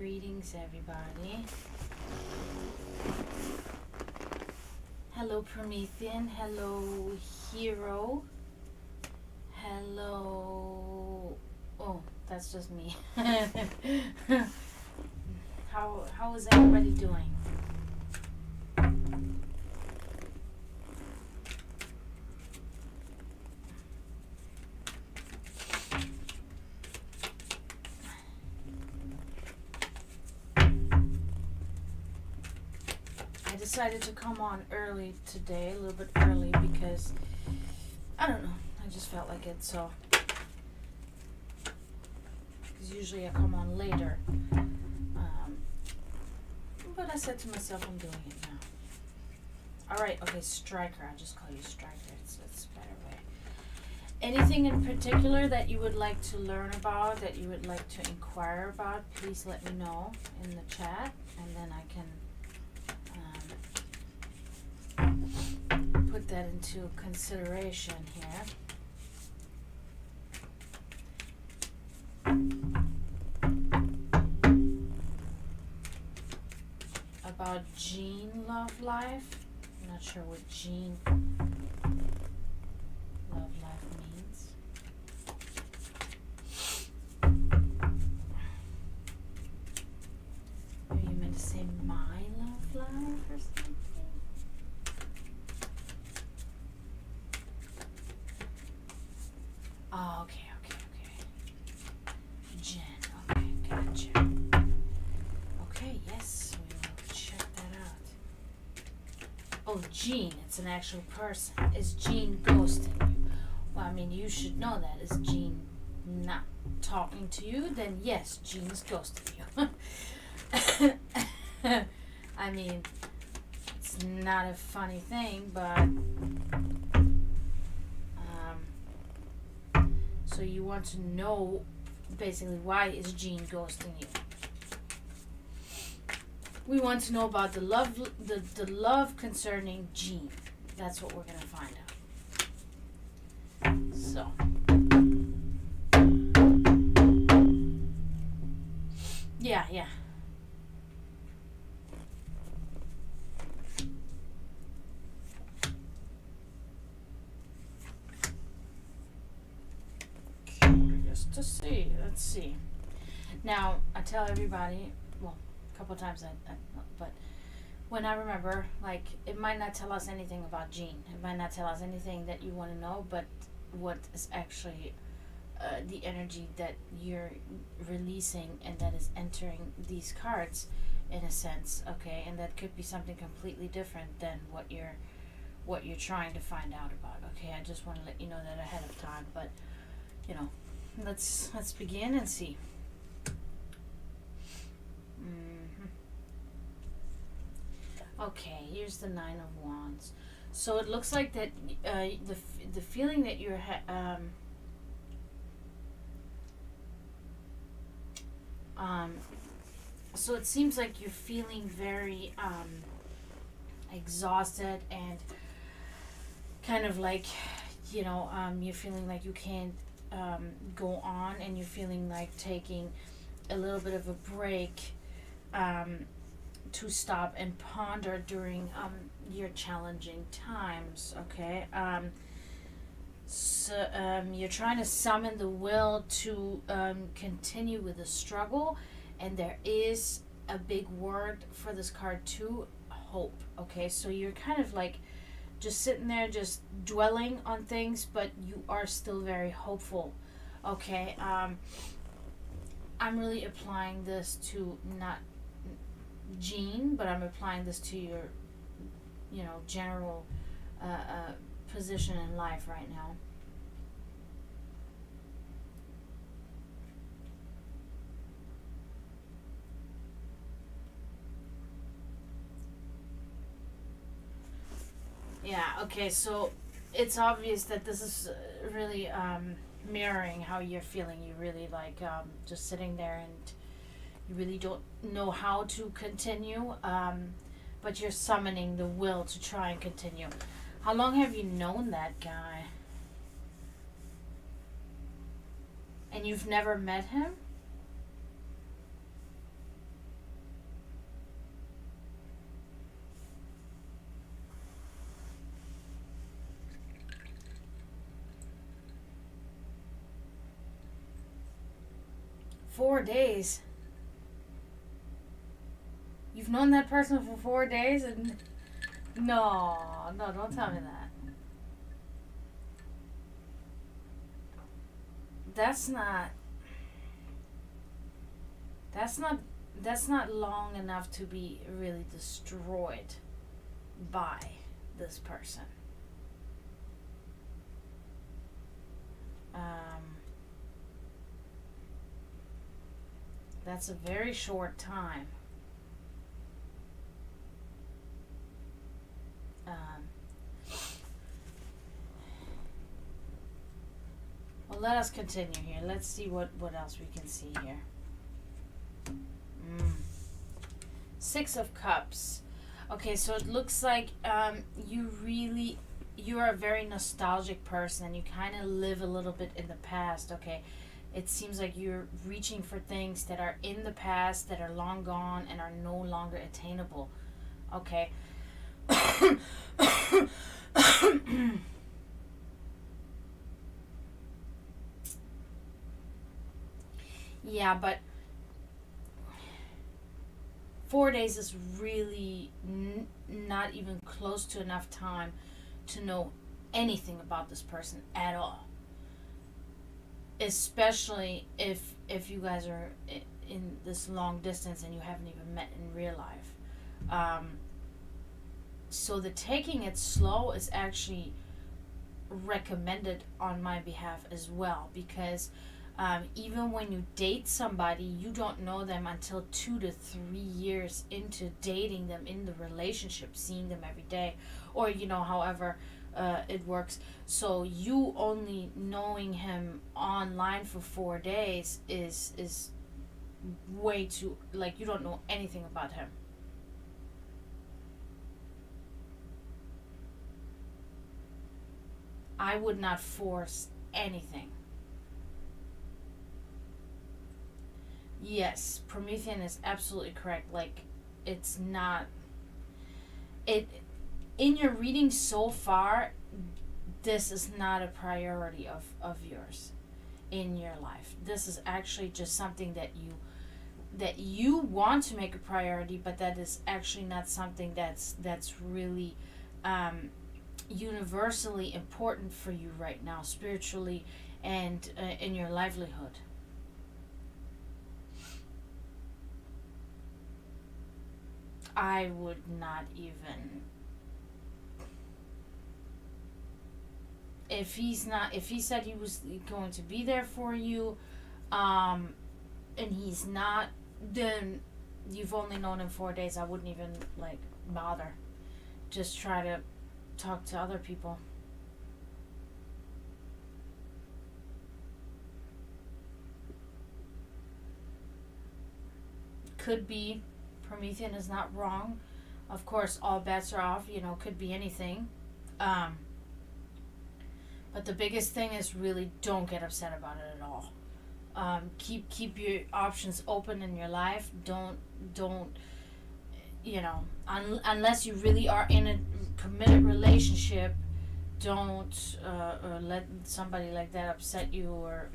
Greetings, everybody. Hello, Promethean. Hello, Hero. Hello. Oh, that's just me. How is everybody doing? I decided to come on early today, a little bit early, because I don't know, I just felt like it. So because usually I come on later, but I said to myself, I'm doing it now. Alright, okay, Striker. I'll just call you Striker. It's a better way. Anything in particular that you would like to learn about, that you would like to inquire about, please let me know in the chat, and then I can put that into consideration here. About Jean Love Life. I'm not sure what Jean Love Life means. Maybe you meant to say my love life or something? Oh, okay. Jen, okay, gotcha. Okay, yes, we will check that out. Oh, Jean, it's an actual person. Is Jean ghosting you? Well, I mean, you should know that. Is Jean not talking to you? Then yes, Jean's ghosting you. I mean, it's not a funny thing, but so you want to know basically why is Jean ghosting you? We want to know about the love concerning Jean. That's what we're gonna find out. So yeah. To see. Let's see. Now, I tell everybody, well, a couple of times, but when I remember, like, it might not tell us anything about Jean. It might not tell us anything that you want to know, but what is actually the energy that you're releasing and that is entering these cards, in a sense, okay? And that could be something completely different than what you're trying to find out about, okay? I just want to let you know that ahead of time, but, you know, let's begin and see. Okay, here's the Nine of Wands. So it looks like that the feeling that you're so it seems like you're feeling very exhausted and kind of like, you're feeling like you can't go on, and you're feeling like taking a little bit of a break to stop and ponder during your challenging times, okay? You're trying to summon the will to continue with the struggle, and there is a big word for this card too, hope, okay? So you're kind of like just sitting there just dwelling on things, but you are still very hopeful, okay? I'm really applying this to not Jean, but I'm applying this to your general position in life right now. Yeah, okay, so it's obvious that this is really mirroring how you're feeling. You really like just sitting there, and you really don't know how to continue, but you're summoning the will to try and continue. How long have you known that guy? And you've never met him? 4 days. You've known that person for 4 days and no, don't tell me that. That's not long enough to be really destroyed by this person. That's a very short time. Well, let us continue here. Let's see what else we can see here. 6 of Cups. Okay, so it looks like you are a very nostalgic person. You kind of live a little bit in the past. Okay, it seems like you're reaching for things that are in the past, that are long gone, and are no longer attainable. Okay. Yeah, but 4 days is really not even close to enough time to know anything about this person at all. Especially if you guys are in this long distance and you haven't even met in real life. So the taking it slow is actually recommended on my behalf as well, because even when you date somebody, you don't know them until 2 to 3 years into dating them in the relationship, seeing them every day, or however it works. So you only knowing him online for 4 days is way too, like, you don't know anything about him. I would not force anything. Yes, Promethean is absolutely correct. Like, it's not... In your reading so far, this is not a priority of yours in your life. This is actually just something that you want to make a priority, but that is actually not something that's really universally important for you right now, spiritually and in your livelihood. I would not even... If he said he was going to be there for you, and he's not, then you've only known him 4 days. I wouldn't even, like, bother. Just try to talk to other people. Could be Promethean is not wrong. Of course, all bets are off. Could be anything. But the biggest thing is really don't get upset about it at all. Keep your options open in your life. Don't unless you really are in a committed relationship, don't let somebody like that upset you, or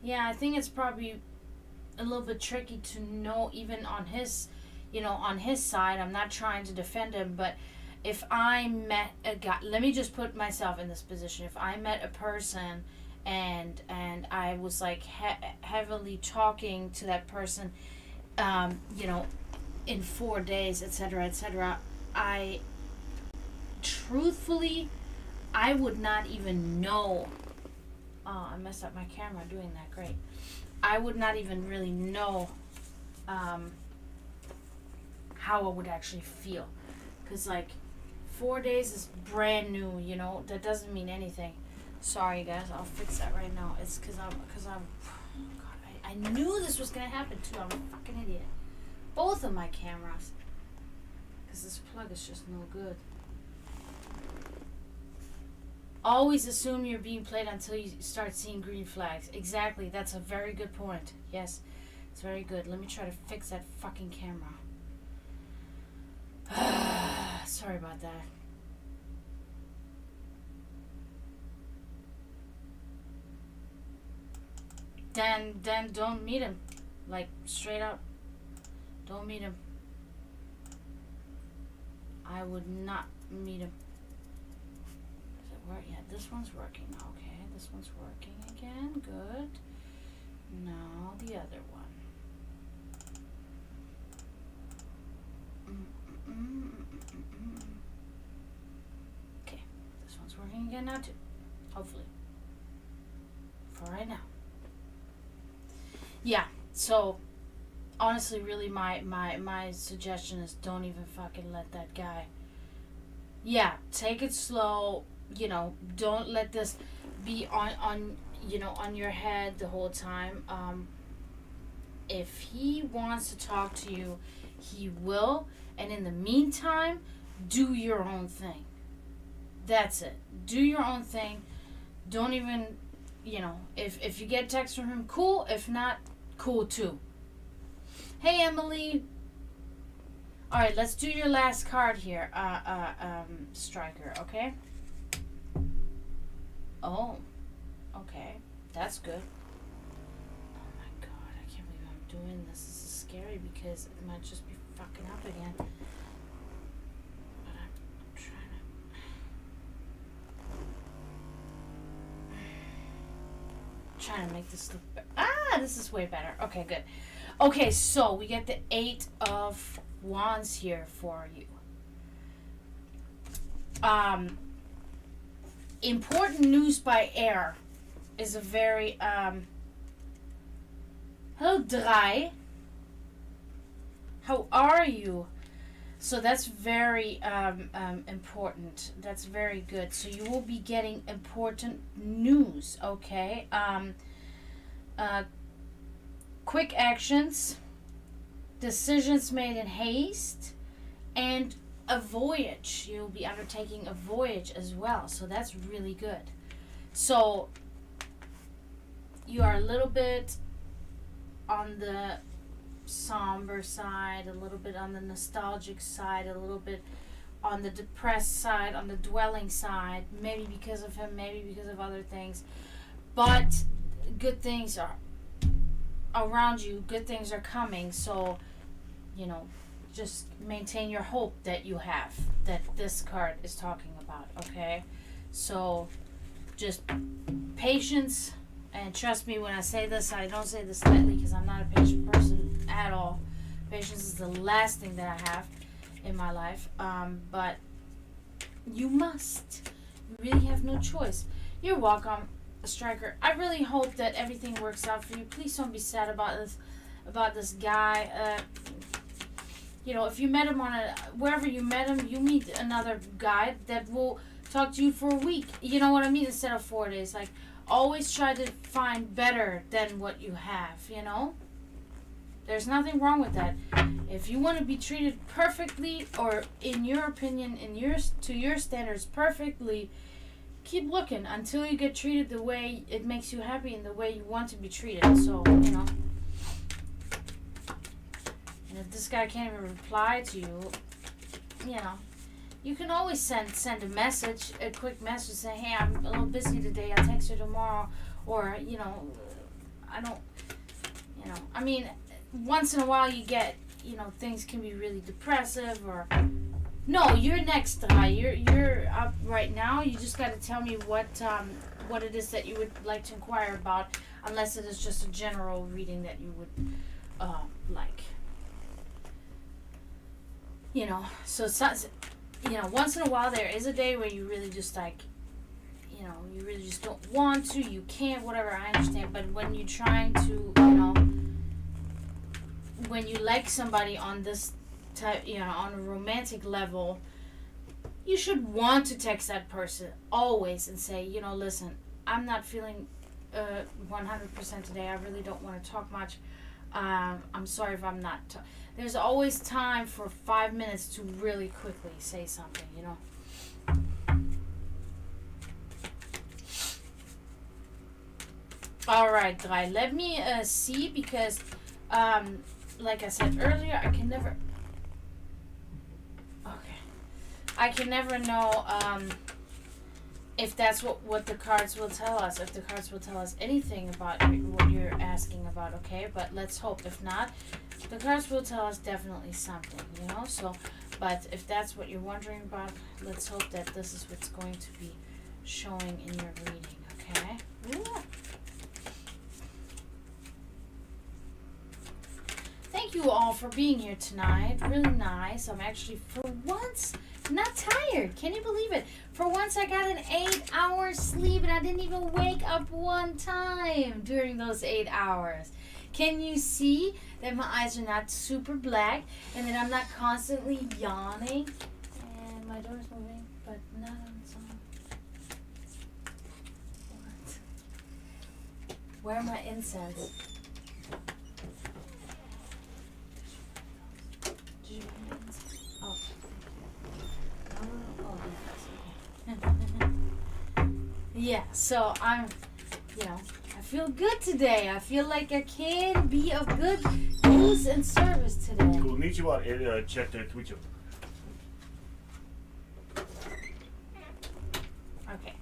Yeah, I think it's probably a little bit tricky to know, even on his side. I'm not trying to defend him, but if I met a guy, let me just put myself in this position. If I met a person and I was like heavily talking to that person, in 4 days, etc., I truthfully, I would not even know. Oh, I messed up my camera doing that. Great. I would not even really know how I would actually feel. Because, like, 4 days is brand new, That doesn't mean anything. Sorry, guys. I'll fix that right now. It's because I'm God, I knew this was going to happen, too. I'm a fucking idiot. Both of my cameras. Because this plug is just no good. Always assume you're being played until you start seeing green flags. Exactly. That's a very good point. Yes. It's very good. Let me try to fix that fucking camera. Sorry about that. then don't meet him. Like, straight up. Don't meet him. I would not meet him. Does it work? Yeah, this one's working. Okay, this one's working again. Good. Now the other one. Okay, this one's working again now too. Hopefully. For right now. Yeah, so honestly, really, my suggestion is don't even fucking let that guy. Yeah, take it slow. Don't let this be on your head the whole time. If he wants to talk to you, he will. And in the meantime, do your own thing. That's it. Do your own thing. Don't even, if you get a text from him, cool. If not, cool too. Hey, Emily. All right, let's do your last card here, Striker, okay? Oh, okay. That's good. Oh my god, I can't believe I'm doing this. This is scary because it might just be fucking up again. But I'm trying to make this look this is way better. Okay, good. Okay, so we get the 8 of Wands here for you. Important news by air is a very hello Drei. How are you? So that's very important. That's very good. So you will be getting important news, okay? Quick actions, decisions made in haste, and a voyage. You'll be undertaking a voyage as well. So that's really good. So you are a little bit on the somber side, a little bit on the nostalgic side, a little bit on the depressed side, on the dwelling side, maybe because of him, maybe because of other things. But good things are around you, good things are coming, so just maintain your hope that you have, that this card is talking about, okay? So just patience, and trust me when I say this, I don't say this lightly because I'm not a patient person at all. Patience is the last thing that I have in my life, but you must. You really have no choice. You're welcome, Striker. I really hope that everything works out for you. Please don't be sad about this guy. If you met him wherever you met him, you meet another guy that will talk to you for a week. You know what I mean? Instead of 4 days. Like, always try to find better than what you have, There's nothing wrong with that. If you want to be treated perfectly, or in your opinion, to your standards perfectly, keep looking until you get treated the way it makes you happy and the way you want to be treated. So, and if this guy can't even reply to you, you can always send a message, a quick message, say, hey, I'm a little busy today, I'll text you tomorrow, or, I don't, I mean, once in a while you get, things can be really depressive, or, no, you're next, you're up right now. You just got to tell me what it is that you would like to inquire about, unless it is just a general reading that you would like. So once in a while there is a day where you really just you really just don't want to, you can't, whatever, I understand. But when you're trying to, when you like somebody on this type, on a romantic level, you should want to text that person always and say, listen, I'm not feeling 100% today. I really don't want to talk much. I'm sorry if I'm not. There's always time for 5 minutes to really quickly say something, All right, Drei. Let me see, because, like I said earlier, I can never know if that's what the cards will tell us, if the cards will tell us anything about what you're asking about, okay? But let's hope. If not, the cards will tell us definitely something, you know? So, but if that's what you're wondering about, let's hope that this is what's going to be showing in your reading, okay? Ooh. Thank you all for being here tonight. Really nice. I'm actually, for once, not tired. Can you believe it? For once, I got an 8-hour sleep and I didn't even wake up one time during those 8 hours. Can you see that my eyes are not super black and that I'm not constantly yawning? And my door's moving, but not on its own. What? Where are my incense? Did you bring my incense? Oh. Oh, yes. Okay. Yeah, so I'm, I feel good today. I feel like I can be of good use and service today. Konnichiwa, chat Twitch. Okay.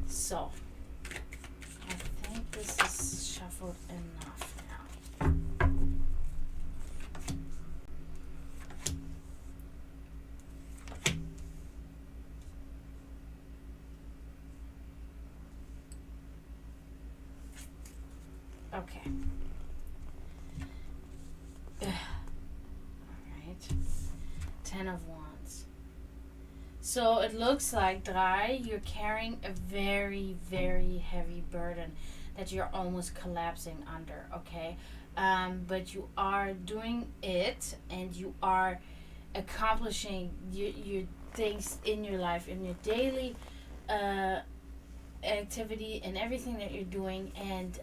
So, I think this is shuffled enough now. Okay. Alright. 10 of Wands. So it looks like, Dry, you're carrying a very, very heavy burden that you're almost collapsing under, okay? But you are doing it and you are accomplishing your things in your life, in your daily activity and everything that you're doing, and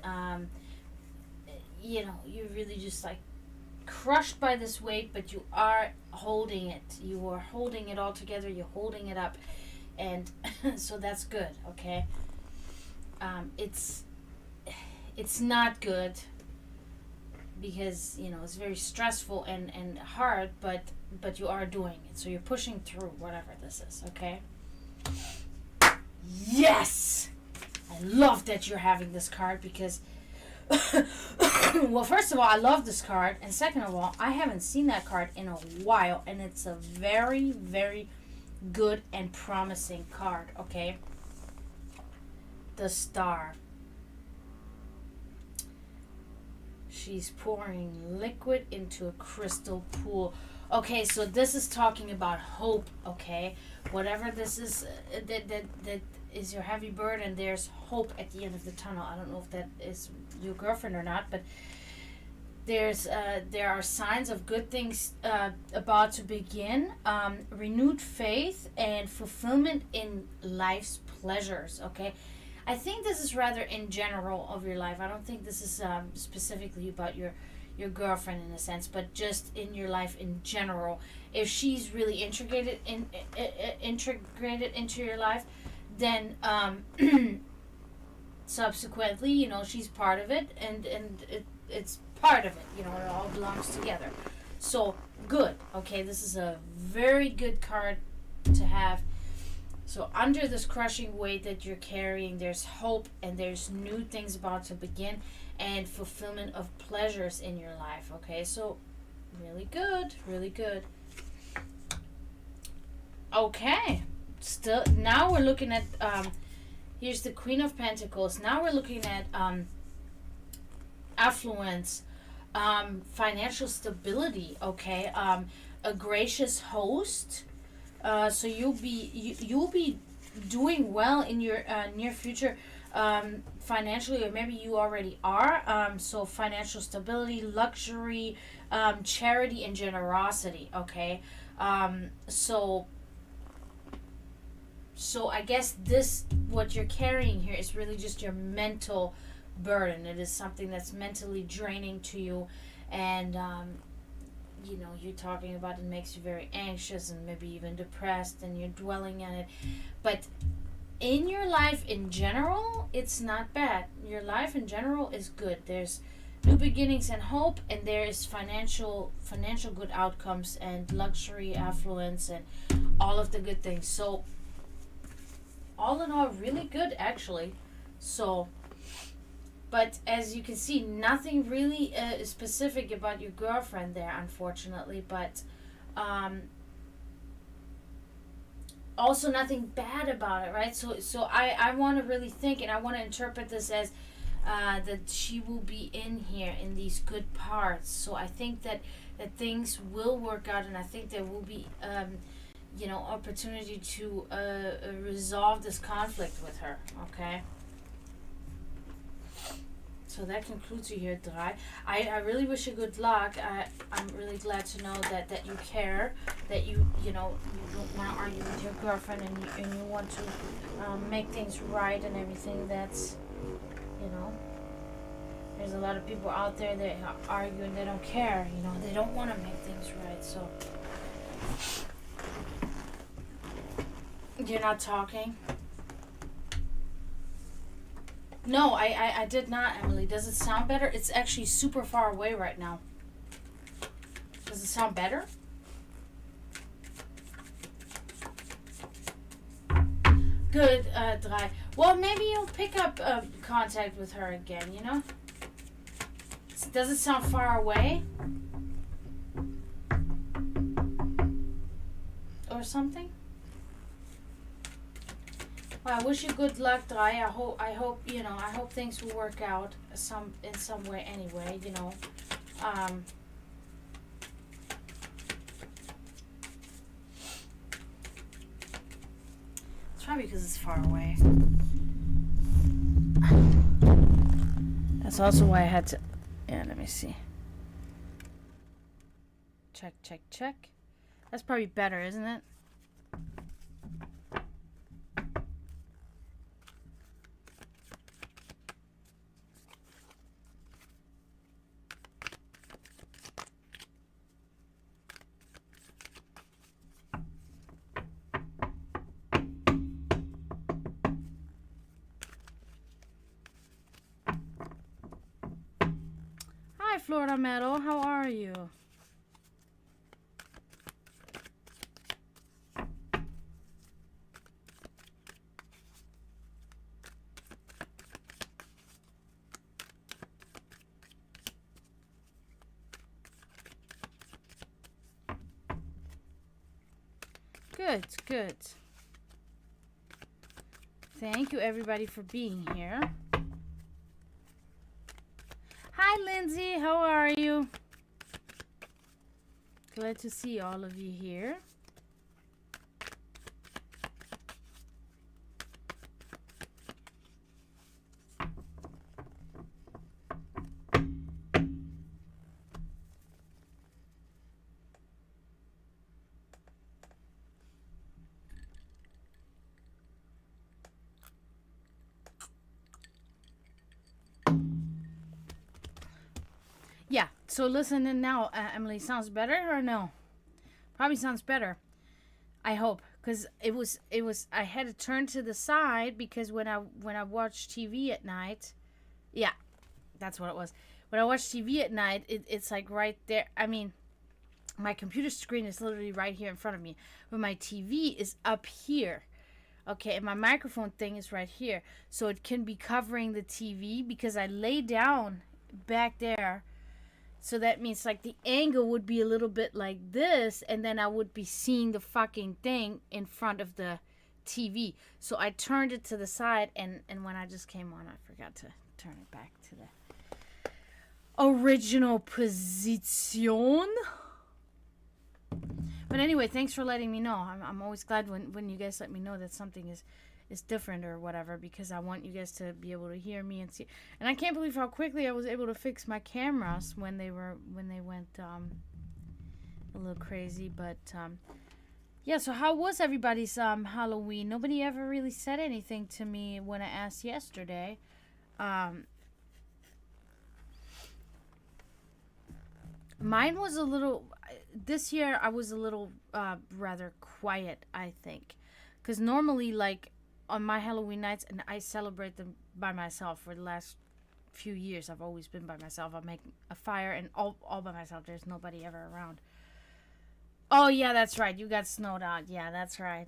you're really just like crushed by this weight, but you are holding it. You are holding it all together. You're holding it up, and so that's good. Okay. It's not good because it's very stressful and hard, but you are doing it. So you're pushing through whatever this is. Okay. Yes, I love that you're having this card because. Well, first of all, I love this card, and second of all, I haven't seen that card in a while, and it's a very, very good and promising card, okay? The Star. She's pouring liquid into a crystal pool. Okay, so this is talking about hope, okay? Whatever this is, that is your heavy burden, there's hope at the end of the tunnel. I don't know if that is your girlfriend or not, but there are signs of good things about to begin, renewed faith and fulfillment in life's pleasures, okay? I think this is rather in general of your life. I don't think this is specifically about your girlfriend in a sense, but just in your life in general. If she's really integrated into your life, then subsequently, she's part of it, and it's part of it. It all belongs together. So good. Okay, this is a very good card to have. So under this crushing weight that you're carrying, there's hope and there's new things about to begin and fulfillment of pleasures in your life. Okay, so really good, really good. Okay, still now we're looking at here's the Queen of Pentacles. Now we're looking at affluence, financial stability. Okay, a gracious host. So you'll be doing well in your near future, financially, or maybe you already are. So financial stability, luxury, charity, and generosity. Okay, so I guess what you're carrying here is really just your mental burden. It is something that's mentally draining to you, and you're talking about it makes you very anxious and maybe even depressed, and you're dwelling on it. But in your life in general, it's not bad. Your life in general is good. There's new beginnings and hope, and there is financial good outcomes and luxury, affluence, and all of the good things. So all in all, really good actually. So, but as you can see, nothing really specific about your girlfriend there, unfortunately. But also nothing bad about it, right? So I want to really think, and I want to interpret this as that she will be in here in these good parts. So I think that things will work out, and I think there will be opportunity to resolve this conflict with her. Okay. So that concludes you here, Dry. I really wish you good luck. I'm really glad to know that you care, that you don't want to argue with your girlfriend, and you want to make things right and everything. That's, there's a lot of people out there that argue and they don't care. They don't want to make things right. So you're not talking. No, I did not, Emily. Does it sound better? It's actually super far away right now. Does it sound better? Good, Dry. Well, maybe you'll pick up contact with her again, Does it sound far away? Or something? Well, I wish you good luck, Dry. I hope things will work out in some way anyway, It's probably because it's far away. That's also why I had to, let me see. Check. That's probably better, isn't it? Hi, Florida Meadow. How are you? Good. Thank you, everybody, for being here. Hi, Lindsay. How are you? Glad to see all of you here. Yeah, so listen in now, Emily. Sounds better or no? Probably sounds better. I hope, because it was. I had to turn to the side because when I watch TV at night, yeah, that's what it was. When I watch TV at night, it's like right there. I mean, my computer screen is literally right here in front of me, but my TV is up here. Okay, and my microphone thing is right here, so it can be covering the TV because I lay down back there. So that means like the angle would be a little bit like this, and then I would be seeing the fucking thing in front of the TV. So I turned it to the side, and when I just came on, I forgot to turn it back to the original position. But anyway, thanks for letting me know. I'm always glad when you guys let me know that something is different or whatever, because I want you guys to be able to hear me and see. And I can't believe how quickly I was able to fix my cameras when they went a little crazy. But yeah, so how was everybody's Halloween? Nobody ever really said anything to me when I asked yesterday. Mine was a little, this year I was a little rather quiet, I think, because normally, like, on my Halloween nights, and I celebrate them by myself for the last few years. I've always been by myself. I make a fire and all by myself. There's nobody ever around. Oh yeah, that's right. You got snowed out. Yeah, that's right.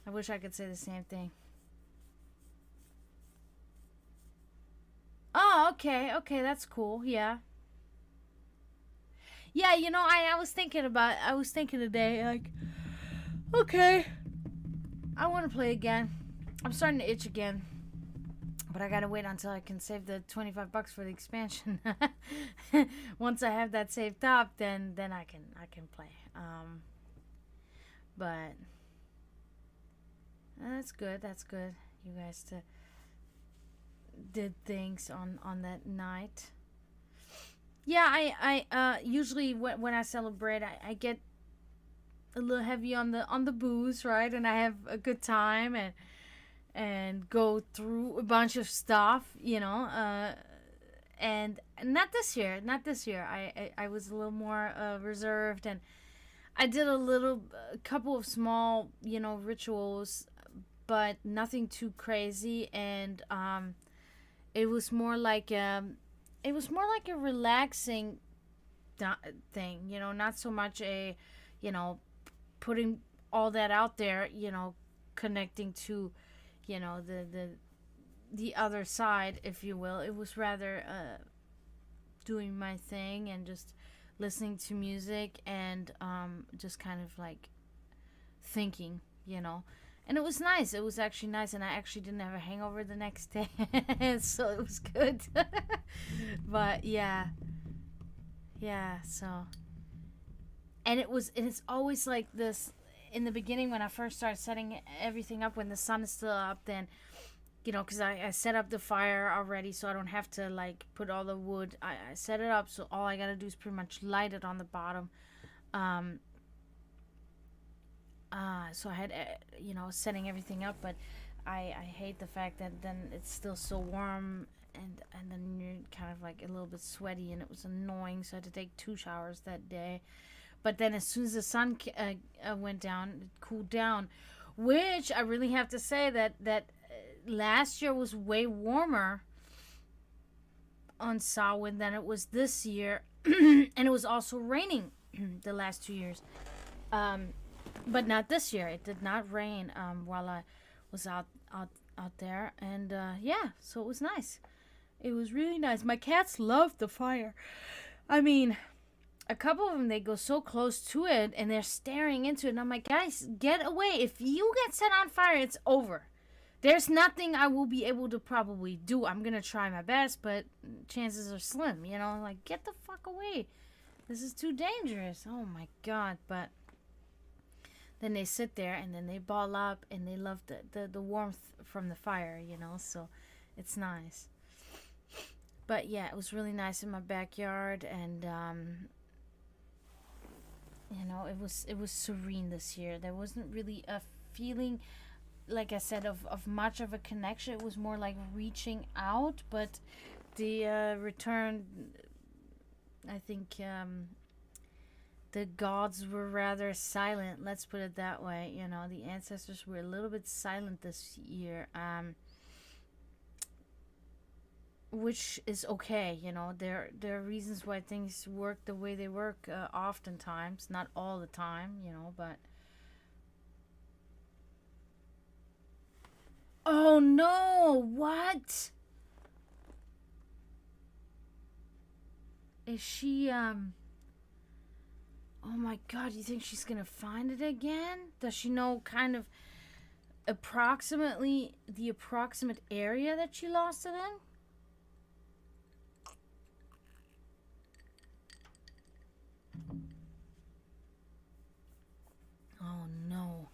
I wish I could say the same thing. Oh, okay, okay, that's cool. Yeah. Yeah, you know, I was thinking today, like, okay, I want to play again. I'm starting to itch again. But I gotta wait until I can save the $25 for the expansion. Once I have that saved up, then I can play. But that's good. That's good. You guys did things on that night. Yeah, I usually when I celebrate, I get a little heavy on the booze, right? And I have a good time and go through a bunch of stuff, you know. And not this year. Not this year. I was a little more reserved, and I did a couple of small, you know, rituals, but nothing too crazy. And it was more like a relaxing thing, you know, not so much a, you know, putting all that out there, you know, connecting to, you know, the other side, if you will. It was rather doing my thing and just listening to music and just kind of like thinking, you know. And it was nice. It was actually nice, and I actually didn't have a hangover the next day, so it was good. But yeah, so, and it's always like this in the beginning when I first started setting everything up, when the sun is still up, then, you know, because I set up the fire already, so I don't have to like put all the wood. I set it up, so all I gotta do is pretty much light it on the bottom. So I had, you know, setting everything up, but I hate the fact that then it's still so warm, and then you're kind of like a little bit sweaty, and it was annoying, so I had to take 2 showers that day. But then as soon as the sun went down, it cooled down, which I really have to say that last year was way warmer on Samhain than it was this year, and it was also raining the last 2 years. But not this year. It did not rain while I was out there, and yeah, so it was nice. It was really nice. My cats loved the fire. I mean, a couple of them, they go so close to it and they're staring into it, and I'm like, guys, get away. If you get set on fire, it's over. There's nothing I will be able to probably do. I'm gonna try my best, but chances are slim, you know. Like, get the fuck away. This is too dangerous. Oh my god. But then they sit there and then they ball up, and they love the warmth from the fire, you know, so it's nice. But yeah, it was really nice in my backyard, and you know, it was serene this year. There wasn't really a feeling, like I said, of much of a connection. It was more like reaching out, but the return, I think, the gods were rather silent. Let's put it that way. You know, the ancestors were a little bit silent this year, which is okay. You know, there are reasons why things work the way they work. Oftentimes, not all the time. You know, but oh no! What is she? Oh my god, you think she's gonna find it again? Does she know kind of approximately the approximate area that she lost it in? Oh no.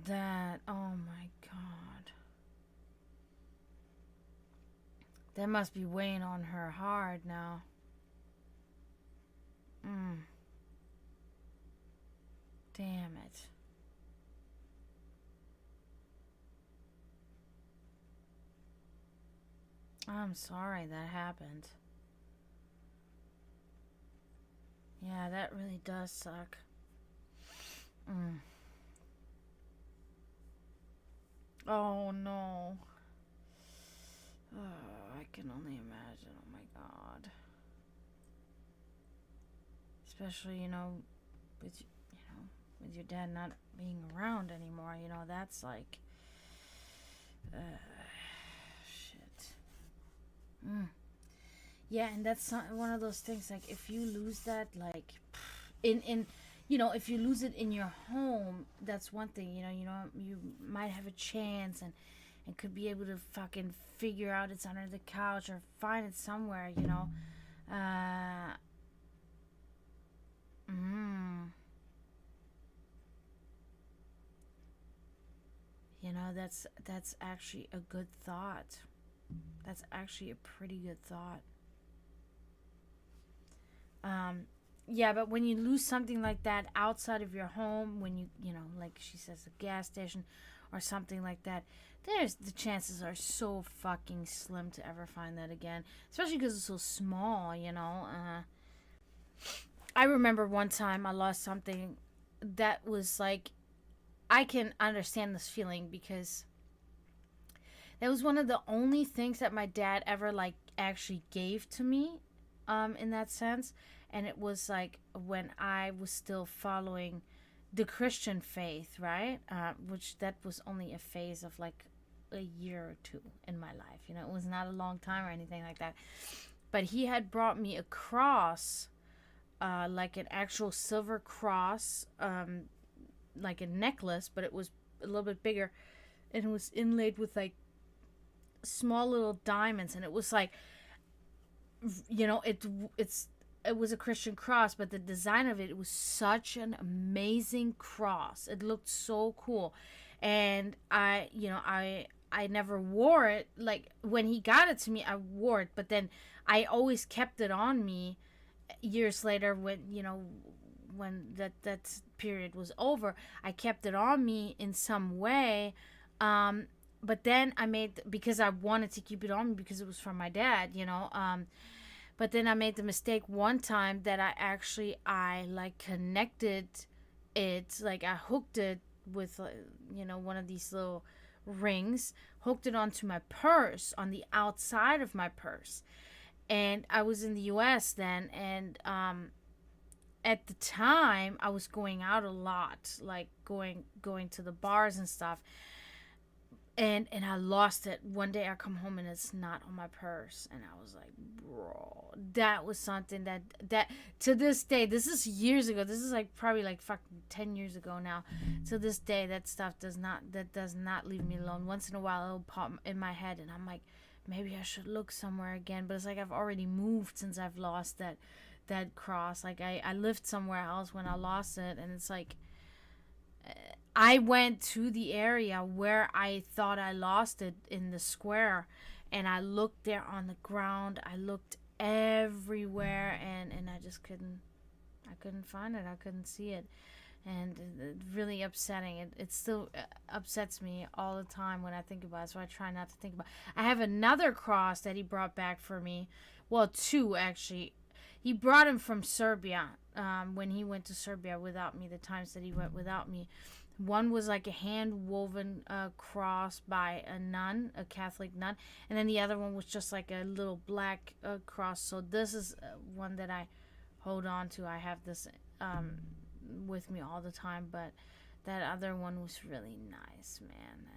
That, oh my god. That must be weighing on her hard now. Damn it. I'm sorry that happened. Yeah, that really does suck. Oh no. Oh, I can only imagine. Oh my god. Especially, you know, with, you know, with your dad not being around anymore, you know, that's like, shit. Yeah, and that's one of those things, like, if you lose that, like, in you know, if you lose it in your home, that's one thing, you know, you might have a chance and could be able to fucking figure out it's under the couch or find it somewhere, you know. You know, that's actually a good thought. That's actually a pretty good thought. Yeah, but when you lose something like that outside of your home, when you know, like she says, a gas station or something like that, there's the chances are so fucking slim to ever find that again, especially because it's so small, you know. I remember one time I lost something that was like, I can understand this feeling because that was one of the only things that my dad ever like actually gave to me, in that sense. And it was like when I was still following the Christian faith, right? Which that was only a phase of like a year or two in my life. You know, it was not a long time or anything like that. But he had brought me a cross, like an actual silver cross, like a necklace, but it was a little bit bigger, and it was inlaid with like small little diamonds, and it was like, you know, it was a Christian cross, but the design of it was such an amazing cross. It looked so cool, and I never wore it. Like when he got it to me, I wore it, but then I always kept it on me years later when, you know, when that period was over. I kept it on me in some way, but then because I wanted to keep it on me because it was from my dad, you know. But then I made the mistake one time that I like connected it, like I hooked it with, you know, one of these little rings, hooked it onto my purse, on the outside of my purse. And I was in the US then, and at the time I was going out a lot, like going to the bars and stuff. And I lost it. One day I come home and it's not on my purse, and I was like, bro, that was something that to this day, this is years ago, this is like probably like fucking 10 years ago now. To this day, that stuff does not leave me alone. Once in a while it'll pop in my head, and I'm like, maybe I should look somewhere again, but it's like I've already moved since I've lost that cross. Like I lived somewhere else when I lost it, and it's like, I went to the area where I thought I lost it in the square, and I looked there on the ground. I looked everywhere, and I just couldn't find it. I couldn't see it. And it's really upsetting. It still upsets me all the time when I think about it, so I try not to think about it. I have another cross that he brought back for me. Well, two, actually. He brought him from Serbia, when he went to Serbia without me, the times that he went without me. One was like a hand-woven cross by a nun, a Catholic nun. And then the other one was just like a little black cross. So this is one that I hold on to. I have this with me all the time. But that other one was really nice, man.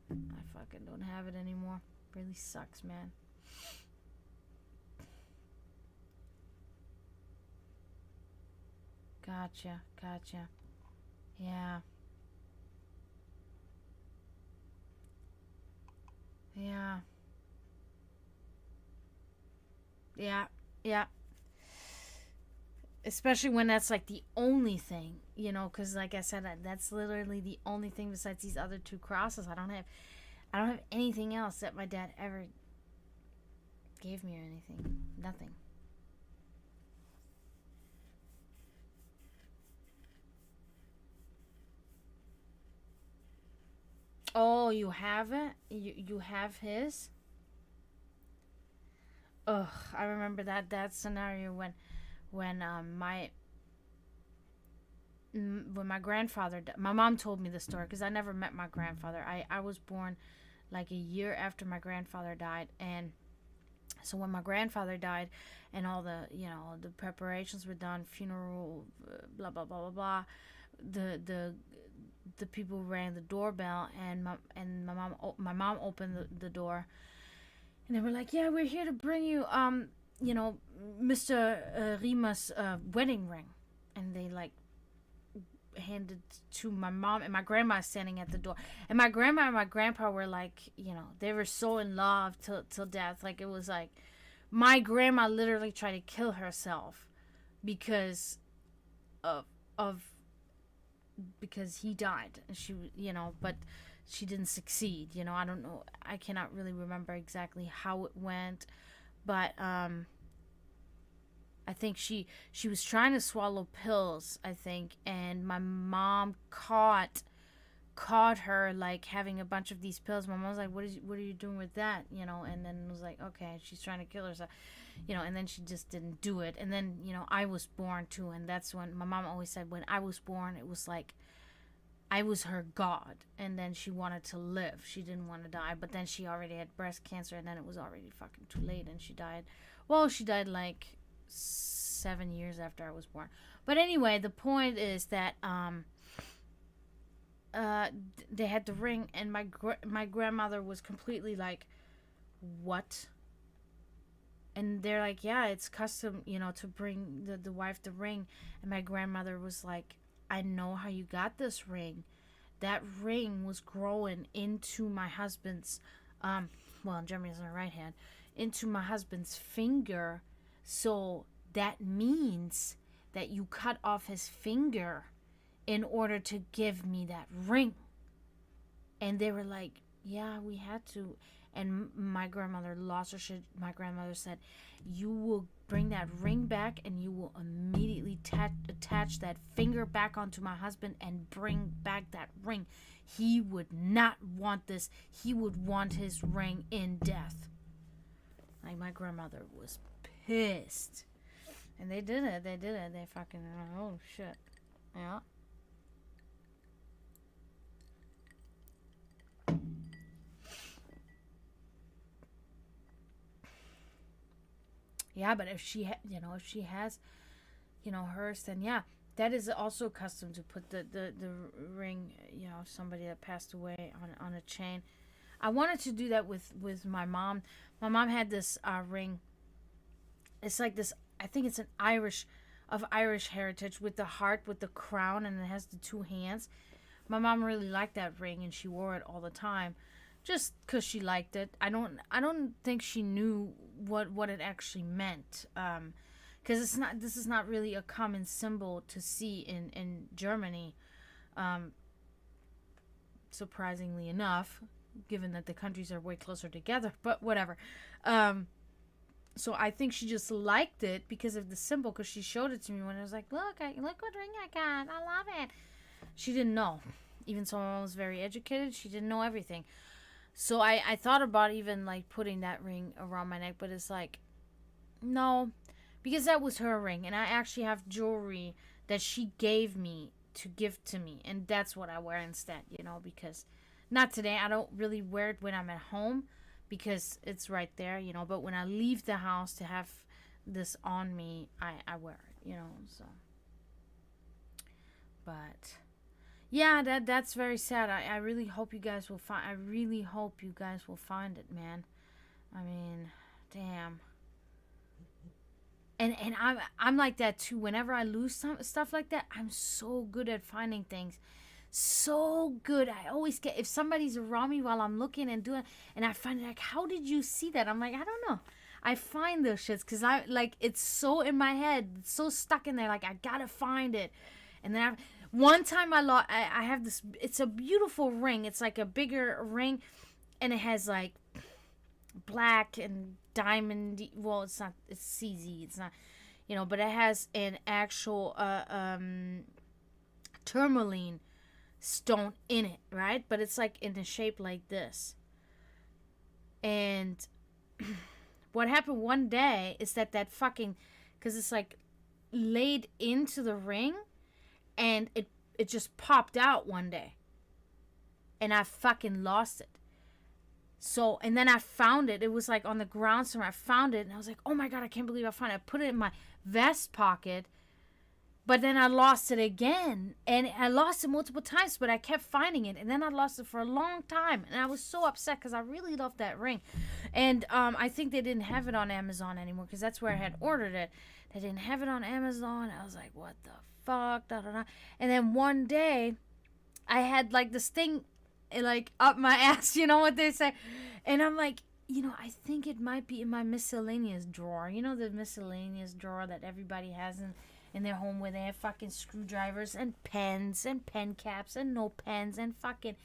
And I fucking don't have it anymore. Really sucks, man. Gotcha. Yeah. Yeah. Yeah. Especially when that's like the only thing, you know, because like I said, that's literally the only thing besides these other two crosses. I don't have anything else that my dad ever gave me or anything. Nothing. Oh, you have it? You have his? Ugh, I remember that scenario when my grandfather my mom told me the story because I never met my grandfather. I was born like a year after my grandfather died, and so when my grandfather died and all the, you know, the preparations were done, funeral, blah blah blah blah blah, the people rang the doorbell, and my mom opened the door, and they were like, yeah, we're here to bring you Mr. Rima's wedding ring. And they like handed to my mom, and my grandma standing at the door, and my grandma and my grandpa were like, they were so in love till death. Like, it was like my grandma literally tried to kill herself because of because he died, and she, but she didn't succeed. I don't know, I cannot really remember exactly how it went, but I think she was trying to swallow pills, I think, and my mom caught her like having a bunch of these pills. My mom was like, what are you doing with that? And then it was like, okay, she's trying to kill herself, and then she just didn't do it. And then, I was born too, and that's when my mom always said, when I was born, it was like I was her god, and then she wanted to live. She didn't want to die, but then she already had breast cancer, and then it was already fucking too late, and she died. Well, she died like 7 years after I was born. But anyway, the point is that they had the ring, and my grandmother was completely like, what? And they're like, yeah, it's custom, to bring the wife the ring. And my grandmother was like, I know how you got this ring. That ring was growing into my husband's in Germany it's on the right hand, into my husband's finger. So that means that you cut off his finger in order to give me that ring. And they were like, yeah, we had to. And my grandmother lost her shit. My grandmother said, you will bring that ring back, and you will immediately attach that finger back onto my husband and bring back that ring. He would not want this. He would want his ring in death. Like, my grandmother was pissed. And they did it. They fucking, oh shit. Yeah. Yeah, but if she has, hers, then yeah, that is also custom to put the ring, somebody that passed away on a chain. I wanted to do that with my mom. My mom had this ring. It's like this, I think it's of Irish heritage, with the heart, with the crown, and it has the two hands. My mom really liked that ring, and she wore it all the time, just because she liked it. I don't think she knew what it actually meant, because this is not really a common symbol to see in Germany, surprisingly enough, given that the countries are way closer together. But whatever. So I think she just liked it because of the symbol, because she showed it to me when I was like, look what ring I got. I love it. She didn't know. Even though I was very educated, she didn't know everything. So I thought about even like putting that ring around my neck, but it's like, no, because that was her ring, and I actually have jewelry that she gave me to give to me, and that's what I wear instead, because not today. I don't really wear it when I'm at home, because it's right there, but when I leave the house to have this on me, I wear it, so. But yeah, that's very sad. I really hope you guys will find. I really hope you guys will find it, man. I mean, damn. And I'm like that too. Whenever I lose stuff like that, I'm so good at finding things. So good. I always get, if somebody's around me while I'm looking and doing, and I find it, like, how did you see that? I'm like, I don't know. I find those shits because I like, it's so in my head, it's so stuck in there. Like, I gotta find it. And then one time I have this, it's a beautiful ring. It's like a bigger ring, and it has like black and diamond. Well, it's not, it's CZ. It's not, but it has an actual tourmaline stone in it, right? But it's like in a shape like this. And what happened one day is that fucking, because it's like laid into the ring, and it just popped out one day, and I fucking lost it. So, and then I found it. It was like on the ground somewhere. I found it, and I was like, oh my god, I can't believe I found it. I put it in my vest pocket, But then I lost it again. And I lost it multiple times, but I kept finding it. And then I lost it for a long time. And I was so upset because I really loved that ring. And I think they didn't have it on Amazon anymore because that's where I had ordered it. They didn't have it on Amazon. I was like, what the fuck? Da, da, da. And then one day, I had like this thing like up my ass, you know what they say? And I'm like, I think it might be in my miscellaneous drawer. You know the miscellaneous drawer that everybody has in their home where they have fucking screwdrivers and pens and pen caps and no pens and fucking,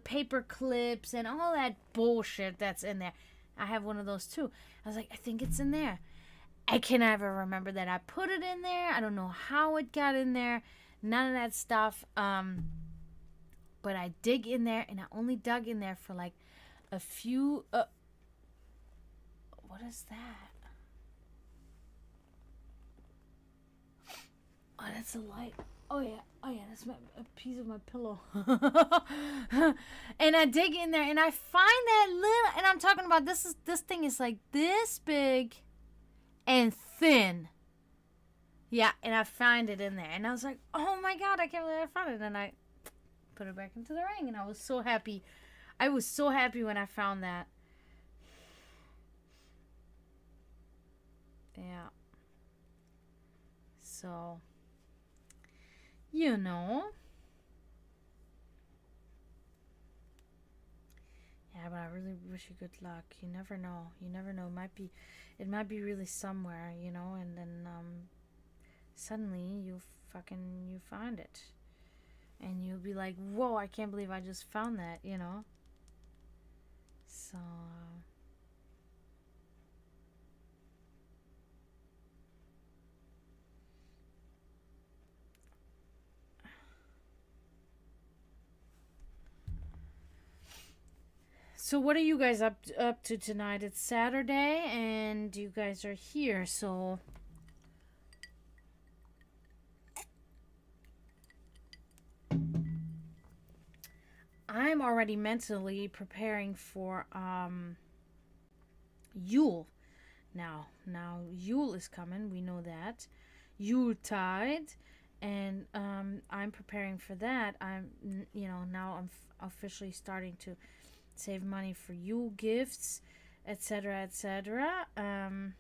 paper clips and all that bullshit that's in there. I have one of those too. I was like, I think it's in there. I can never remember that I put it in there. I don't know how it got in there. None of that stuff. But I dig in there, and I only dug in there for like a few. What is that? Oh, that's a light. Oh yeah, that's a piece of my pillow. And I dig in there, and I find that little. And I'm talking about this thing is like this big, and thin. Yeah, and I find it in there, and I was like, oh my god, I can't believe I found it, and I put it back into the ring, and I was so happy. I was so happy when I found that. Yeah. So, Yeah, but I really wish you good luck. You never know. You never know. It might be really somewhere, and then suddenly you find it. And you'll be like, whoa, I can't believe I just found that, So, what are you guys up to tonight? It's Saturday, and you guys are here, so I'm already mentally preparing for Yule. Now Yule is coming. We know that Yuletide, and I'm preparing for that. Now I'm officially starting to save money for Yule gifts, etc., etc. I'm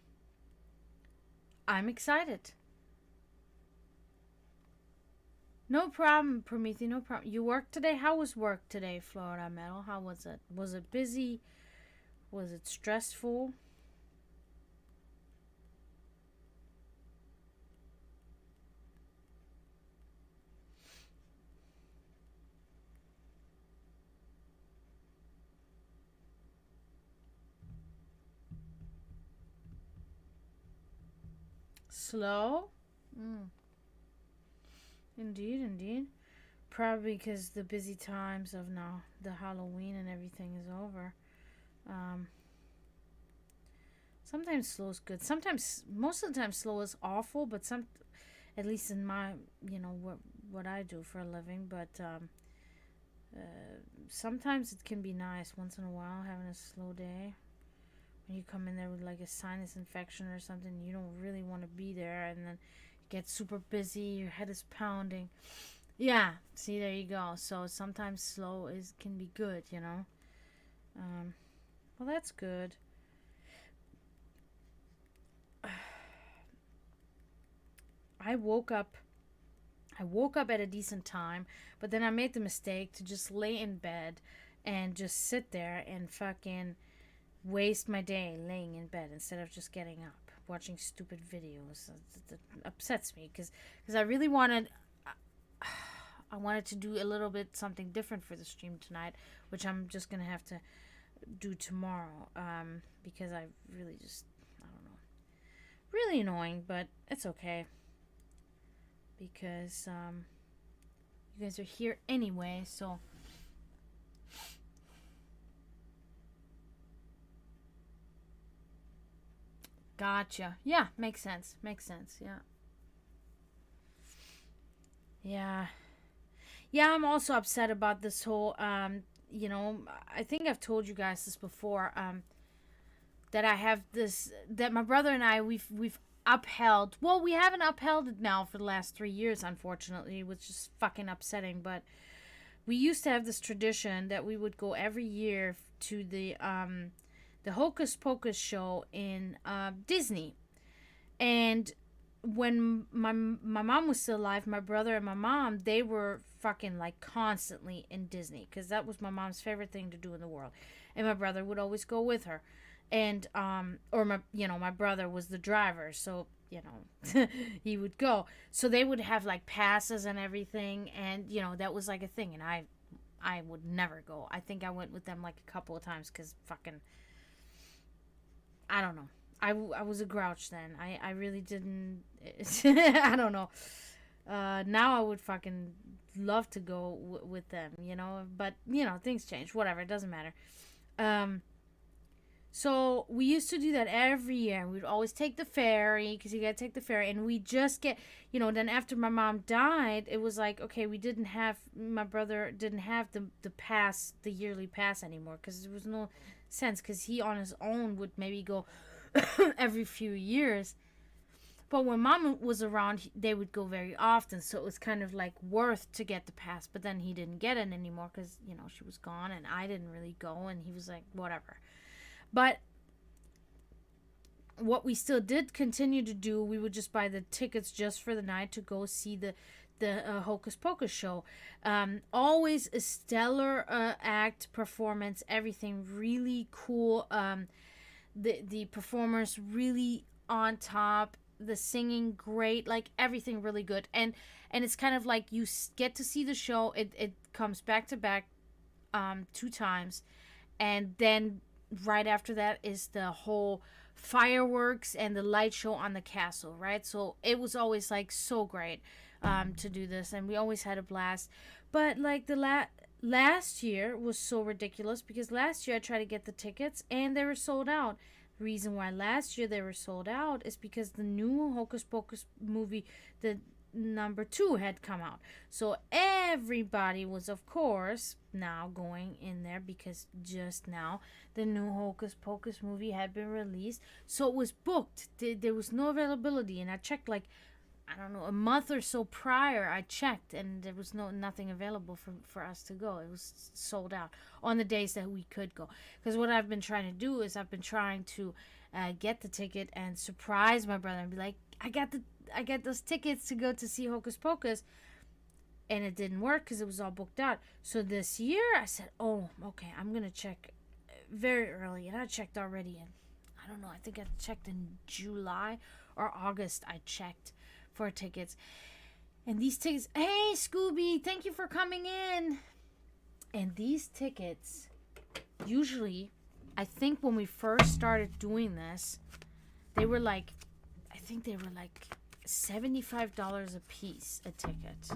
excited. No problem, Prometheus, no problem. You worked today? How was work today, Florida Metal? How was it? Was it busy? Was it stressful? Slow? Indeed. Probably because the busy times of now, the Halloween and everything is over. Sometimes slow is good. Most of the time, slow is awful, but at least in my, what I do for a living. But sometimes it can be nice once in a while having a slow day. When you come in there with like a sinus infection or something, you don't really want to be there, and then you get super busy, your head is pounding. Yeah, see, there you go. So sometimes slow can be good, well, that's good. I woke up at a decent time, but then I made the mistake to just lay in bed and just sit there and fucking waste my day laying in bed instead of just getting up, watching stupid videos. It upsets me because I really wanted to do a little bit something different for the stream tonight, which I'm just gonna have to do tomorrow, because I really just, I don't know, really annoying, but it's okay because you guys are here anyway, so gotcha. Yeah, makes sense. Yeah. Yeah, I'm also upset about this whole I think I've told you guys this before, that I have this, that my brother and I, we've upheld. Well, we haven't upheld it now for the last 3 years, unfortunately, which is fucking upsetting. But we used to have this tradition that we would go every year to the Hocus Pocus show in Disney. And when my mom was still alive, my brother and my mom, they were fucking like constantly in Disney because that was my mom's favorite thing to do in the world, and my brother would always go with her, and or my brother was the driver, so he would go. So they would have like passes and everything, and that was like a thing, and I would never go. I think I went with them like a couple of times because fucking I don't know. I was a grouch then. I really didn't. I don't know. Now I would fucking love to go with them, But, things change. Whatever. It doesn't matter. So we used to do that every year. We'd always take the ferry because you got to take the ferry. And we just get, then after my mom died, it was like, okay, my brother didn't have the pass, the yearly pass anymore because there was no sense because he on his own would maybe go every few years. But when mom was around, they would go very often, so it was kind of like worth to get the pass. But then he didn't get it anymore because she was gone and I didn't really go, and he was like whatever. But what we still did continue to do, we would just buy the tickets just for the night to go see the Hocus Pocus show. Always a stellar act, performance, everything really cool. The performers really on top, the singing great, like everything really good, and it's kind of like you get to see the show. It comes back to back 2 times, and then right after that is the whole fireworks and the light show on the castle, right? So it was always like so great to do this, and we always had a blast. But like the last year was so ridiculous because last year I tried to get the tickets and they were sold out. The reason why last year they were sold out is because the new Hocus Pocus movie, the number 2, had come out. So everybody was, of course, now going in there because just now the new Hocus Pocus movie had been released. So it was booked. There was no availability, and I checked like, I don't know, a month or so prior. I checked, and there was nothing available for us to go. It was sold out on the days that we could go. Because what I've been trying to do is I've been trying to get the ticket and surprise my brother and be like, I got those tickets to go to see Hocus Pocus, and it didn't work because it was all booked out. So this year I said, oh, okay, I'm gonna check very early, and I checked already, and I don't know, I think I checked in July or August. I checked for tickets, and these tickets, hey Scooby, thank you for coming in. And these tickets, usually, I think when we first started doing this, they were like, I think they were like $75 a piece a ticket,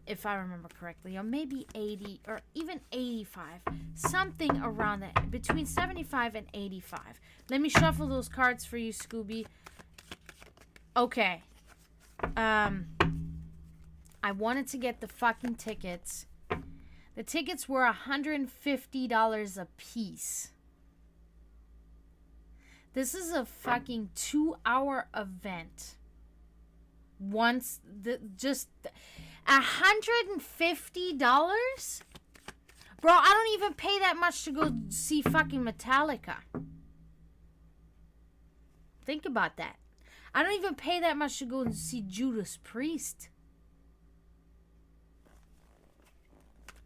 if I remember correctly, or maybe 80 or even 85, something around that, between 75 and 85. Let me shuffle those cards for you, Scooby. Okay. I wanted to get the fucking tickets. The tickets were $150 a piece. This is a fucking 2-hour event. Just $150? Bro, I don't even pay that much to go see fucking Metallica. Think about that. I don't even pay that much to go and see Judas Priest.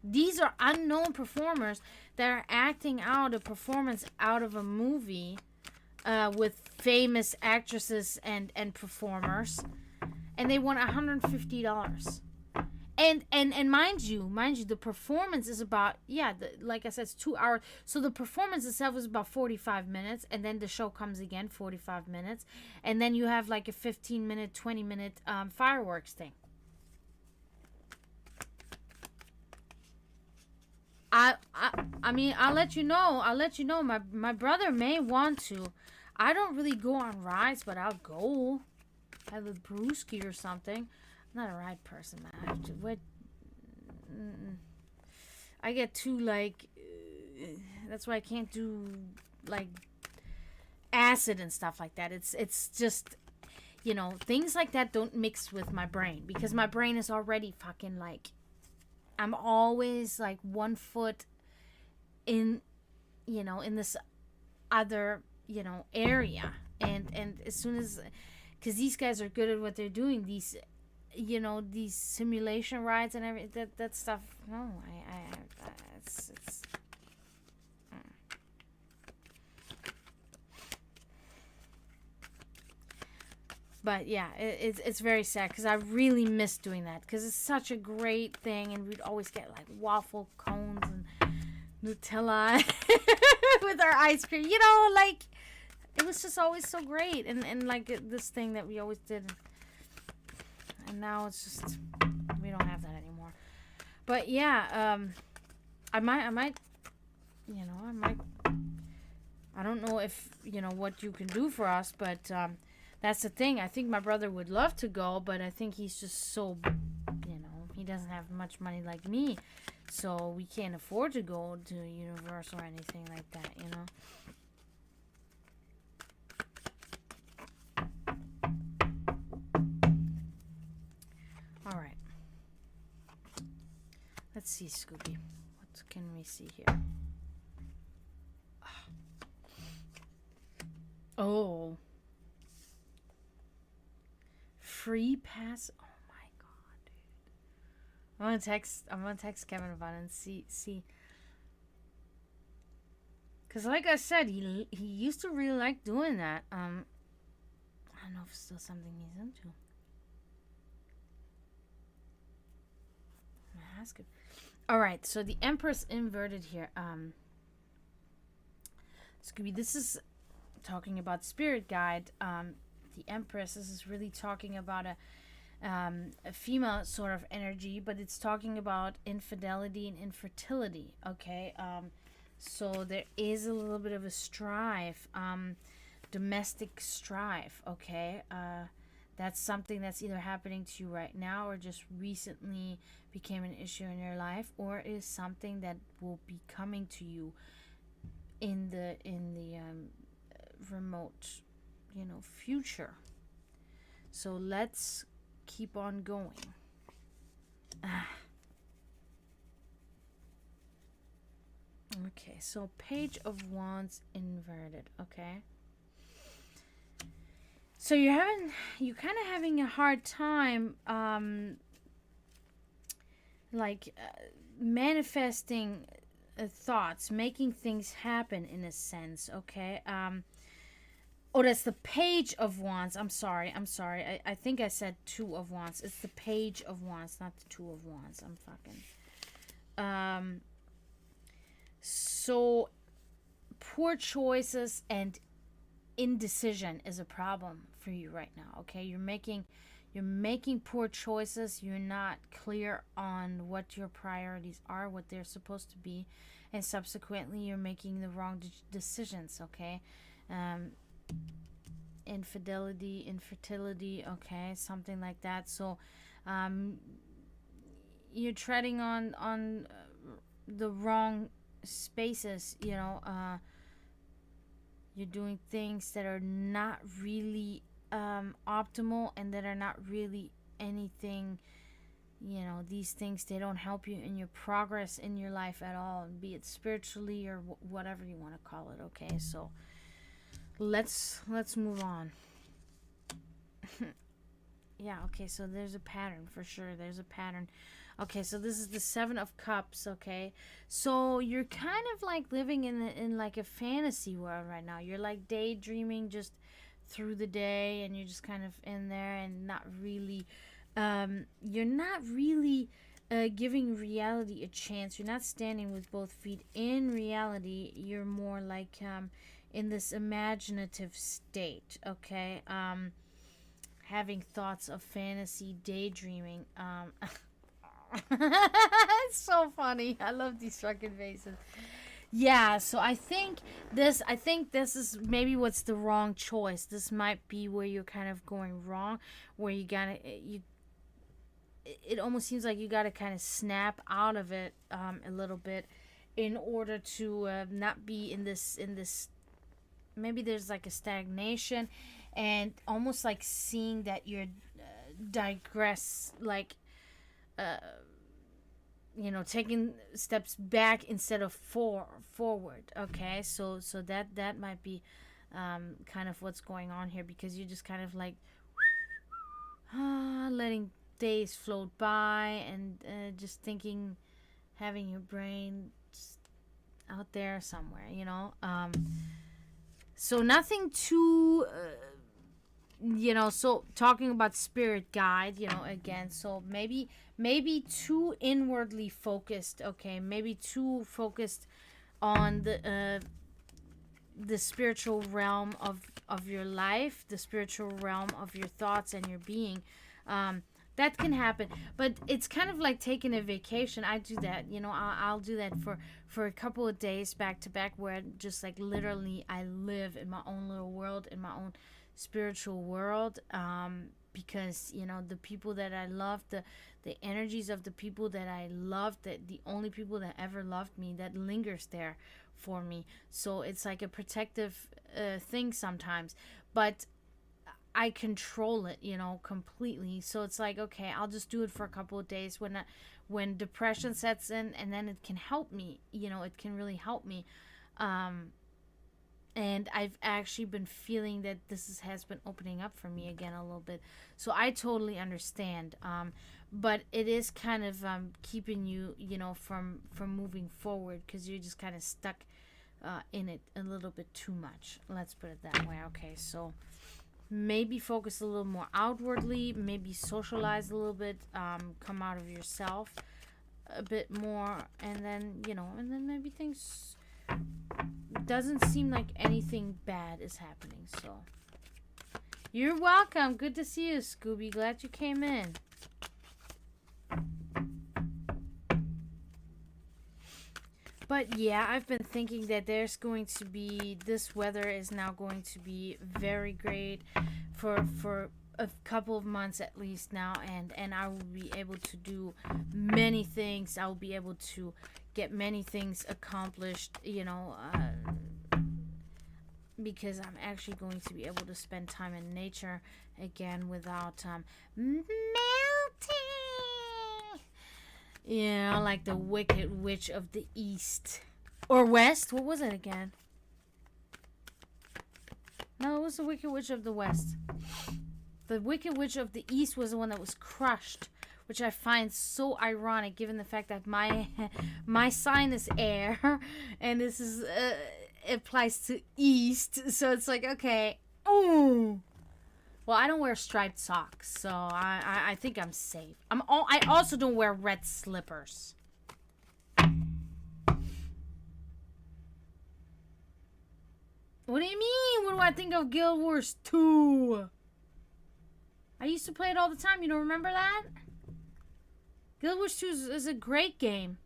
These are unknown performers that are acting out a performance out of a movie with famous actresses and performers. And they want $150. And mind you, the performance is about, like I said, it's 2 hours. So the performance itself is about 45 minutes, and then the show comes again, 45 minutes, and then you have like a 15-minute, 20-minute fireworks thing. I mean, I'll let you know. My brother may want to. I don't really go on rides, but I'll go. Have a brewski or something. I'm not a ride person, man. I have to wait. I get too like. That's why I can't do like acid and stuff like that. It's just things like that don't mix with my brain, because my brain is already fucking like, I'm always like 1 foot in, in this other, area. And as soon as, because these guys are good at what they're doing, these simulation rides and everything, that stuff. No, it's But yeah, it's very sad, because I really miss doing that, because it's such a great thing, and we'd always get like waffle cones and Nutella with our ice cream. Like, it was just always so great, and like this thing that we always did. And now it's just, we don't have that anymore. But yeah, I might, I don't know if, what you can do for us, but that's the thing. I think my brother would love to go, but I think he's just so, he doesn't have much money like me. So we can't afford to go to Universal or anything like that, All right. Let's see, Scooby. What can we see here? Oh. Free pass. Oh my god, dude. I'm gonna text Kevin about it and see. Cause like I said, he used to really like doing that. I don't know if it's still something he's into. That's good. All right, so the Empress inverted here. Scooby, this is talking about spirit guide. The Empress, this is really talking about a female sort of energy, but it's talking about infidelity and infertility. Okay, so there is a little bit of a strife, domestic strife. Okay, that's something that's either happening to you right now, or just recently became an issue in your life, or is something that will be coming to you in the remote, future. So let's keep on going. Okay, so Page of Wands inverted. Okay. So you're kind of having a hard time, manifesting thoughts, making things happen in a sense. Okay. Oh, that's the Page of Wands. I'm sorry. I think I said Two of Wands. It's the Page of Wands, not the Two of Wands. I'm fucking. So poor choices and indecision is a problem for you right now. Okay, you're making poor choices. You're not clear on what your priorities are, what they're supposed to be, and subsequently you're making the wrong decisions. Okay. Infidelity, infertility, okay, something like that. So you're treading on the wrong spaces. You're doing things that are not really optimal, and that are not really anything. These things, they don't help you in your progress in your life at all, be it spiritually or whatever you want to call it. Okay, so let's move on. Yeah, okay, so there's a pattern for sure. There's a pattern. Okay, so this is the Seven of Cups. Okay, so you're kind of like living in like a fantasy world right now. You're like daydreaming just through the day, and you're just kind of in there, and not really you're not really giving reality a chance. You're not standing with both feet in reality. You're more like in this imaginative state. Okay, having thoughts of fantasy, daydreaming. It's so funny. I love these fucking faces. Yeah, so I think this is maybe what's the wrong choice. This might be where you're kind of going wrong, where it almost seems like you gotta kind of snap out of it a little bit, in order to not be in this maybe there's like a stagnation, and almost like seeing that you're digress, like taking steps back instead of forward. Okay, so that might be kind of what's going on here, because you're just kind of like letting days float by, and just thinking, having your brain just out there somewhere, so nothing too so talking about spirit guide, again, so maybe too inwardly focused. Okay, maybe too focused on the spiritual realm of your life, the spiritual realm of your thoughts and your being. That can happen, but it's kind of like taking a vacation. I do that, I'll do that for a couple of days back to back, where just like literally I live in my own little world, in my own spiritual world, because the people that I love, the energies of the people that I love, that the only people that ever loved me, that lingers there for me. So it's like a protective thing sometimes, but I control it, completely. So it's like, okay, I'll just do it for a couple of days when depression sets in, and then it can help me, it can really help me. And I've actually been feeling that this has been opening up for me again a little bit. So I totally understand. But it is kind of keeping you, from moving forward, because you're just kind of stuck in it a little bit too much. Let's put it that way. Okay, so maybe focus a little more outwardly, maybe socialize a little bit, come out of yourself a bit more, and then, and then maybe things doesn't seem like anything bad is happening. So you're welcome. Good to see you, Scooby. Glad you came in. But yeah, I've been thinking that there's going to be, this weather is now going to be very great for a couple of months at least now, and I will be able to do many things. I will be able to get many things accomplished, because I'm actually going to be able to spend time in nature again without melting. Like the Wicked Witch of the East. Or West? What was it again? No, it was the Wicked Witch of the West. The Wicked Witch of the East was the one that was crushed, which I find so ironic given the fact that my sign is air, and this is applies to East, so it's like, okay, ooh. Well, I don't wear striped socks, so I think I'm safe. I also don't wear red slippers. What do you mean? What do I think of Guild Wars 2? I used to play it all the time. You don't remember that? Guild Wars 2 is a great game.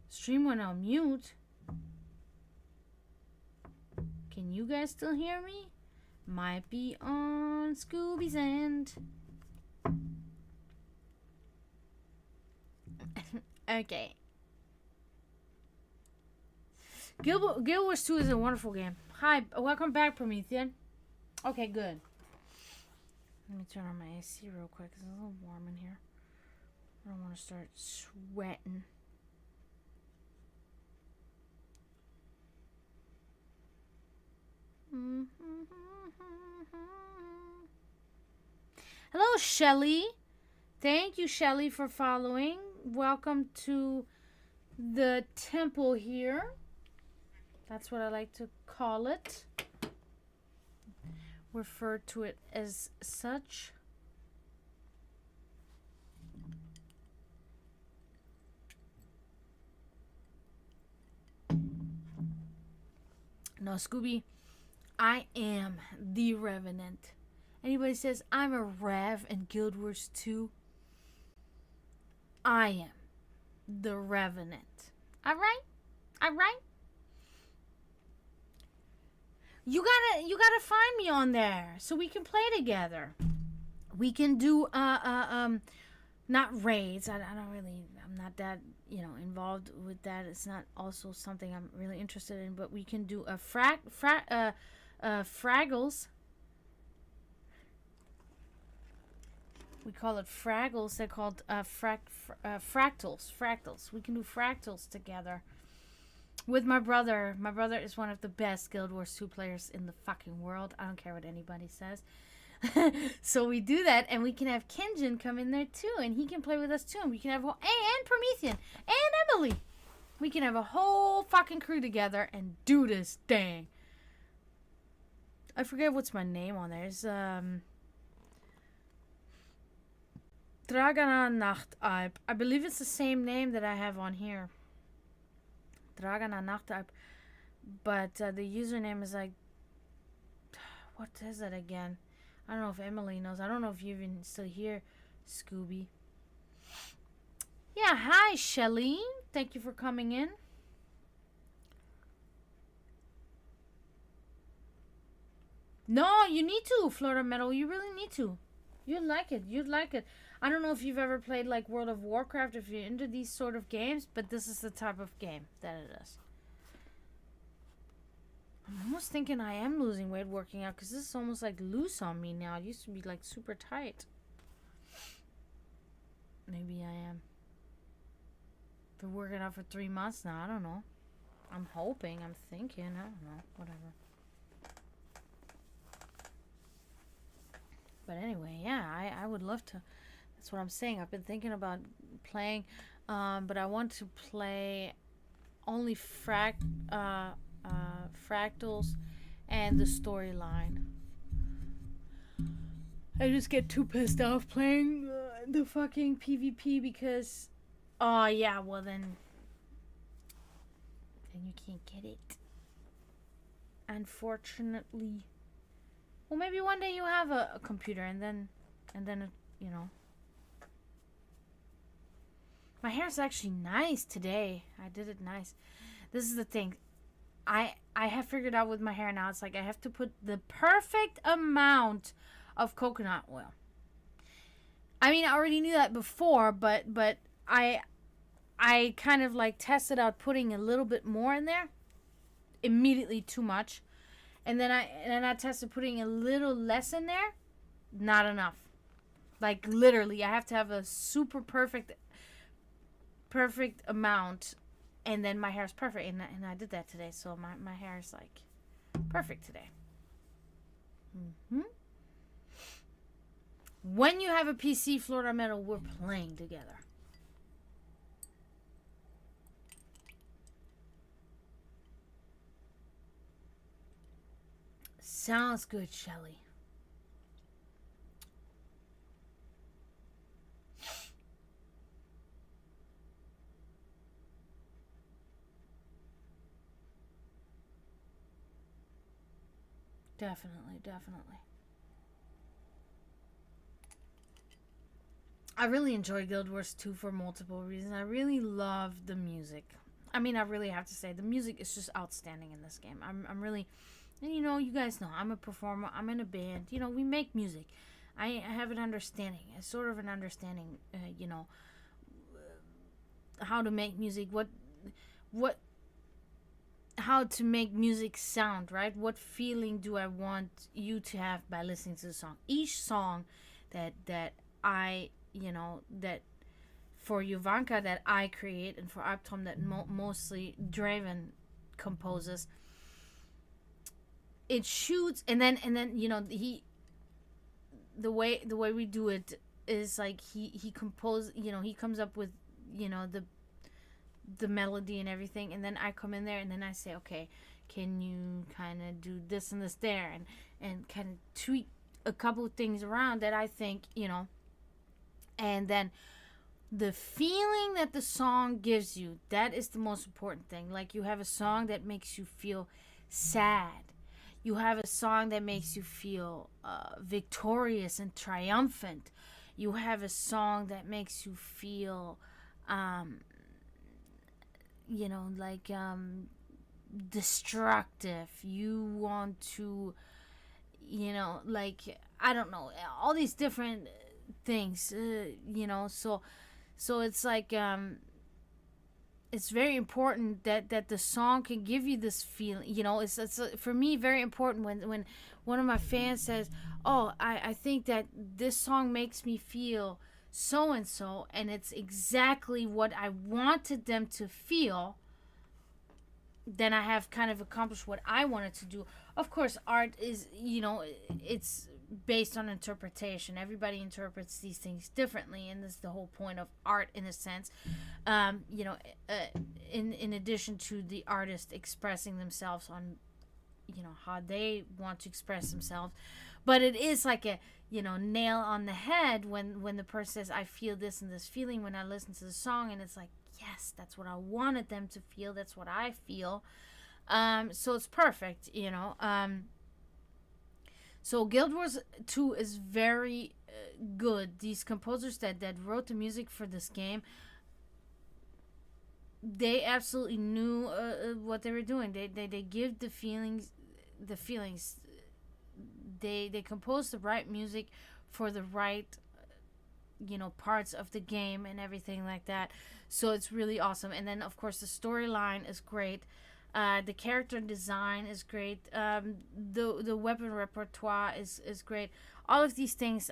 Stream went on mute. Can you guys still hear me? Might be on Scooby's end. Okay. Guild Wars 2 is a wonderful game. Hi, welcome back, Promethean. Okay, good. Let me turn on my AC real quick because it's a little warm in here. I don't want to start sweating. Hello, Shelly. Thank you, Shelly, for following. Welcome to the temple here. That's what I like to call it. Refer to it as such. No, Scooby, I am the Revenant. Anybody says I'm a Rev in Guild Wars 2, I am the Revenant. Alright? Alright? You gotta find me on there so we can play together. We can do not raids. I don't really I'm not that, involved with that. It's not also something I'm really interested in. But we can do a Fraggles. We call it Fraggles. They're called fractals. Fractals. We can do fractals together with my brother. My brother is one of the best Guild Wars 2 players in the fucking world. I don't care what anybody says. So we do that, and we can have Kenjin come in there too, and he can play with us too. And we can have and Promethean and Emily. We can have a whole fucking crew together and do this thing. I forget what's my name on there. It's Dragana Nachtalb. I believe it's the same name that I have on here. Dragana Nachtalb. But the username is like, what is it again? I don't know if Emily knows. I don't know if you're even still here, Scooby. Yeah, hi, Shelly. Thank you for coming in. No, you need to, Florida Metal. You really need to. You'd like it. You'd like it. I don't know if you've ever played like World of Warcraft, if you're into these sort of games, but this is the type of game that it is. I'm almost thinking I am losing weight working out, because this is almost like loose on me now. It used to be like super tight. Maybe I am. Been working out for 3 months now. I don't know. I'm hoping. I'm thinking. I don't know. Whatever. But anyway, yeah, I would love to. That's what I'm saying. I've been thinking about playing, but I want to play only fractals and the storyline. I just get too pissed off playing the fucking PvP because, oh yeah, well then you can't get it. Unfortunately. Well, maybe one day you have a computer and then you know. My hair's actually nice today. I did it nice. This is the thing. I have figured out with my hair now. It's like I have to put the perfect amount of coconut oil. I mean, I already knew that before, but I kind of like tested out putting a little bit more in there. Immediately too much. And then I tested putting a little less in there. Not enough. Like literally, I have to have a super perfect amount, and then my hair's perfect. And I did that today, so my hair is like perfect today. When you have a PC, Florida Metal, we're playing together. Sounds good, Shelly. Definitely. I really enjoy Guild Wars 2 for multiple reasons. I really love the music. I mean, I really have to say, the music is just outstanding in this game. I'm really... And you guys know, I'm a performer, I'm in a band, we make music. I have an understanding, how to make music, how to make music sound, right? What feeling do I want you to have by listening to the song? Each song that I, that for Jovanka that I create, and for Abtom that mostly Draven composes, it shoots, and then he, the way we do it is like he composes, he comes up with the melody and everything, and then I come in there and then I say, okay, can you kind of do this and this there, and kind of tweak a couple of things around that I think, and then the feeling that the song gives you, that is the most important thing. Like, you have a song that makes you feel sad. You have a song that makes you feel victorious and triumphant. You have a song that makes you feel, destructive. You want to, I don't know, all these different things, so So it's like it's very important that the song can give you this feeling. It's for me very important when one of my fans says, "Oh, I think that this song makes me feel so and so," and it's exactly what I wanted them to feel. Then I have kind of accomplished what I wanted to do. Of course, art is, it's based on interpretation. Everybody interprets these things differently, and this is the whole point of art, in a sense. In addition to the artist expressing themselves on, how they want to express themselves, but it is like a, nail on the head when the person says, "I feel this and this feeling when I listen to the song," and it's like, yes, that's what I wanted them to feel. That's what I feel. So it's perfect, So Guild Wars 2 is very good. These composers that wrote the music for this game, they absolutely knew what they were doing. They give the feelings. They composed the right music for the right parts of the game and everything like that. So it's really awesome. And then of course the storyline is great. The character design is great. The weapon repertoire is great. All of these things.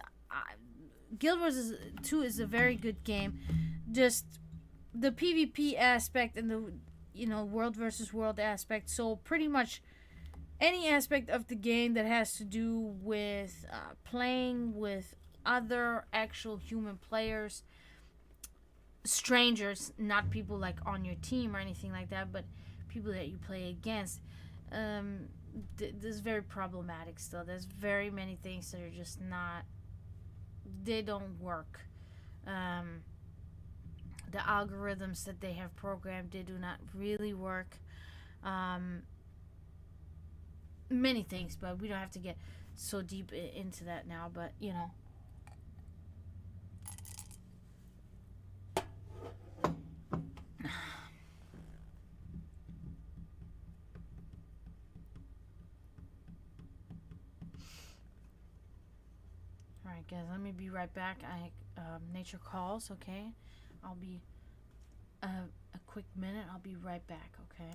Guild Wars 2 is a very good game. Just the PvP aspect and the world versus world aspect. So pretty much any aspect of the game that has to do with playing with other actual human players, strangers, not people like on your team or anything like that, but people that you play against. This is very problematic still. There's very many things that are just not, they don't work. The algorithms that they have programmed, they do not really work. Many things, but we don't have to get so deep into that now, but all right, guys, let me be right back. Nature calls. Okay, I'll be a quick minute. I'll be right back. Okay.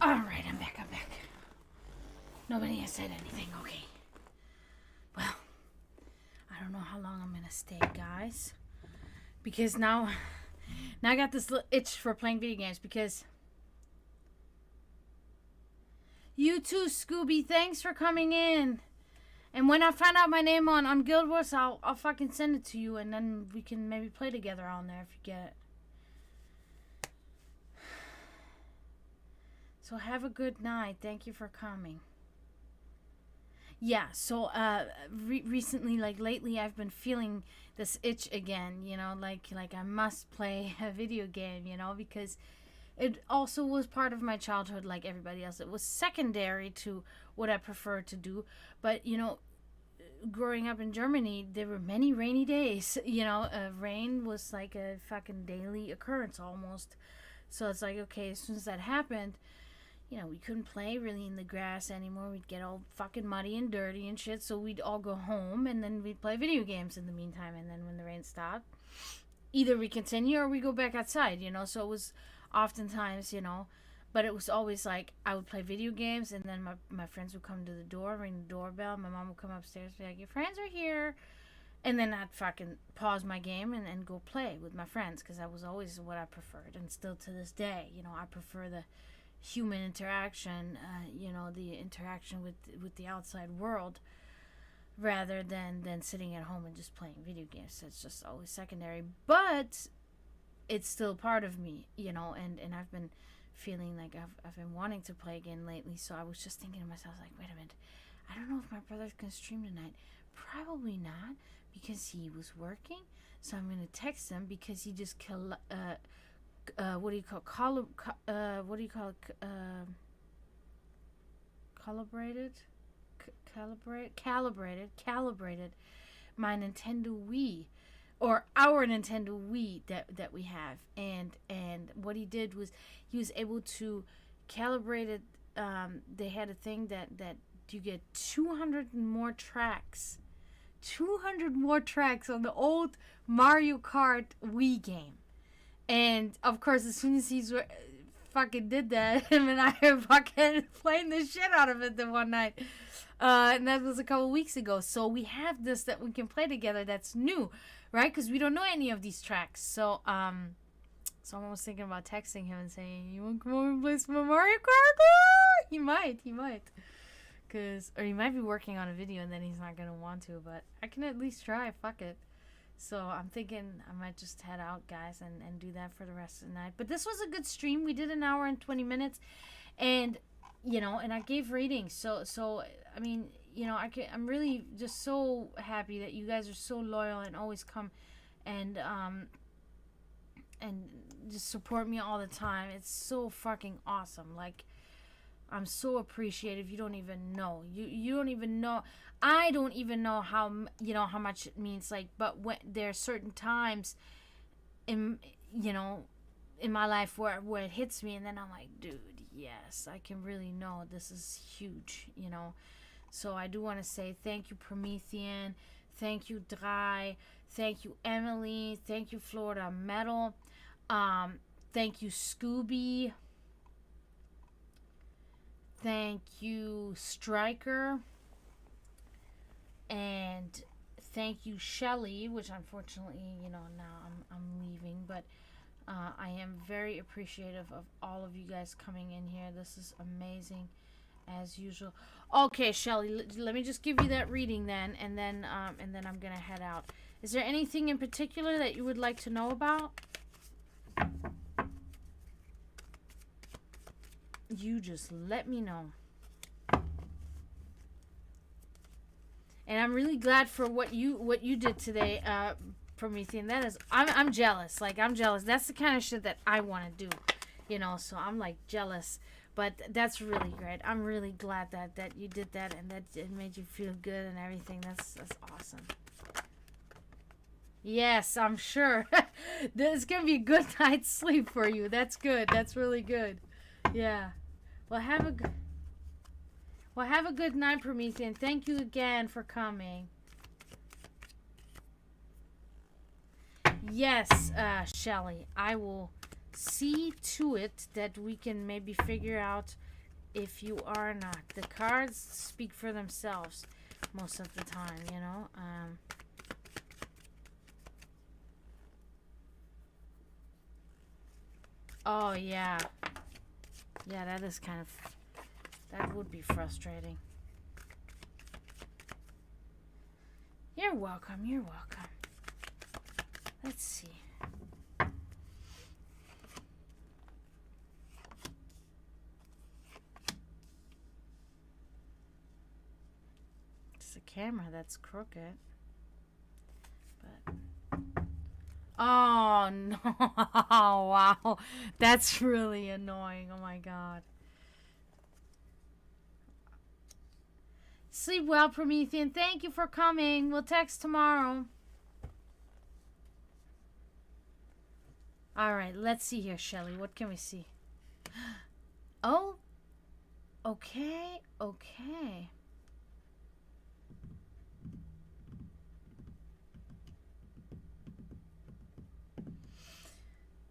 Alright, I'm back. Nobody has said anything, okay. Well, I don't know how long I'm gonna stay, guys. Because now I got this little itch for playing video games because... You too, Scooby. Thanks for coming in. And when I find out my name on Guild Wars, I'll fucking send it to you, and then we can maybe play together on there if you get it. So have a good night. Thank you for coming. Yeah, so recently, like lately, I've been feeling this itch again, you know, like I must play a video game, you know, because it also was part of my childhood like everybody else. It was secondary to what I preferred to do, but, you know, growing up in Germany, there were many rainy days, you know, rain was like a fucking daily occurrence almost. So it's like, okay, as soon as that happened, you know, we couldn't play really in the grass anymore. We'd get all fucking muddy and dirty and shit. So we'd all go home and then we'd play video games in the meantime. And then when the rain stopped, either we continue or we go back outside, you know. So it was oftentimes, you know, but it was always like I would play video games and then my friends would come to the door, ring the doorbell. My mom would come upstairs and be like, your friends are here. And then I'd fucking pause my game and go play with my friends because that was always what I preferred. And still to this day, you know, I prefer the human interaction, you know, the interaction with the outside world rather than sitting at home and just playing video games. So it's just always secondary, but it's still part of me, you know, and I've been feeling like I've been wanting to play again lately. So I was just thinking to myself, like, wait a minute, I don't know if my brother's gonna stream tonight. Probably not, because he was working. So I'm gonna text him because he just what do you call calibrated my Nintendo Wii, or our Nintendo Wii that we have, and what he did was he was able to calibrate it. They had a thing that you get 200 more tracks on the old Mario Kart Wii game. And, of course, as soon as he's fucking did that, him and I are fucking playing the shit out of it the one night. And that was a couple weeks ago. So we have this that we can play together that's new, right? Because we don't know any of these tracks. So someone was thinking about texting him and saying, you want to come over and play some Mario Kart? He might. Or he might be working on a video and then he's not going to want to. But I can at least try. Fuck it. So I'm thinking I might just head out, guys, and do that for the rest of the night. But this was a good stream. We did an hour and 20 minutes. And, you know, and I gave ratings. So I mean, you know, I'm really just so happy that you guys are so loyal and always come and just support me all the time. It's so fucking awesome. Like, I'm so appreciative. You don't even know. You don't even know. I don't even know how, you know, how much it means. Like, but when there are certain times in, you know, in my life where it hits me, and then I'm like, dude, yes, I can really know this is huge, you know. So I do want to say thank you, Promethean. Thank you, Dry. Thank you, Emily. Thank you, Florida Metal. Thank you, Scooby. Thank you, Striker. And thank you, Shelly, which unfortunately, you know, now I'm leaving. But I am very appreciative of all of you guys coming in here. This is amazing, as usual. Okay, Shelly, let me just give you that reading then, and then I'm gonna head out. Is there anything in particular that you would like to know about? You just let me know. And I'm really glad for what you did today, Promethean. That is, I'm jealous. Like, I'm jealous. That's the kind of shit that I want to do, you know. So I'm like jealous, but that's really great. I'm really glad that you did that and that it made you feel good and everything. That's awesome. Yes, I'm sure. This is gonna be a good night's sleep for you. That's good. That's really good. Yeah. Well, have a good night, Promethean. Thank you again for coming. Yes, Shelly, I will see to it that we can maybe figure out if you are or not. The cards speak for themselves most of the time, you know. Oh, yeah. Yeah, that is kind of... That would be frustrating. You're welcome. You're welcome. Let's see. It's the camera that's crooked. But... Oh, no. Wow. That's really annoying. Oh, my God. Sleep well, Promethean. Thank you for coming. We'll text tomorrow. All right. Let's see here, Shelly. What can we see? Oh. Okay. Okay.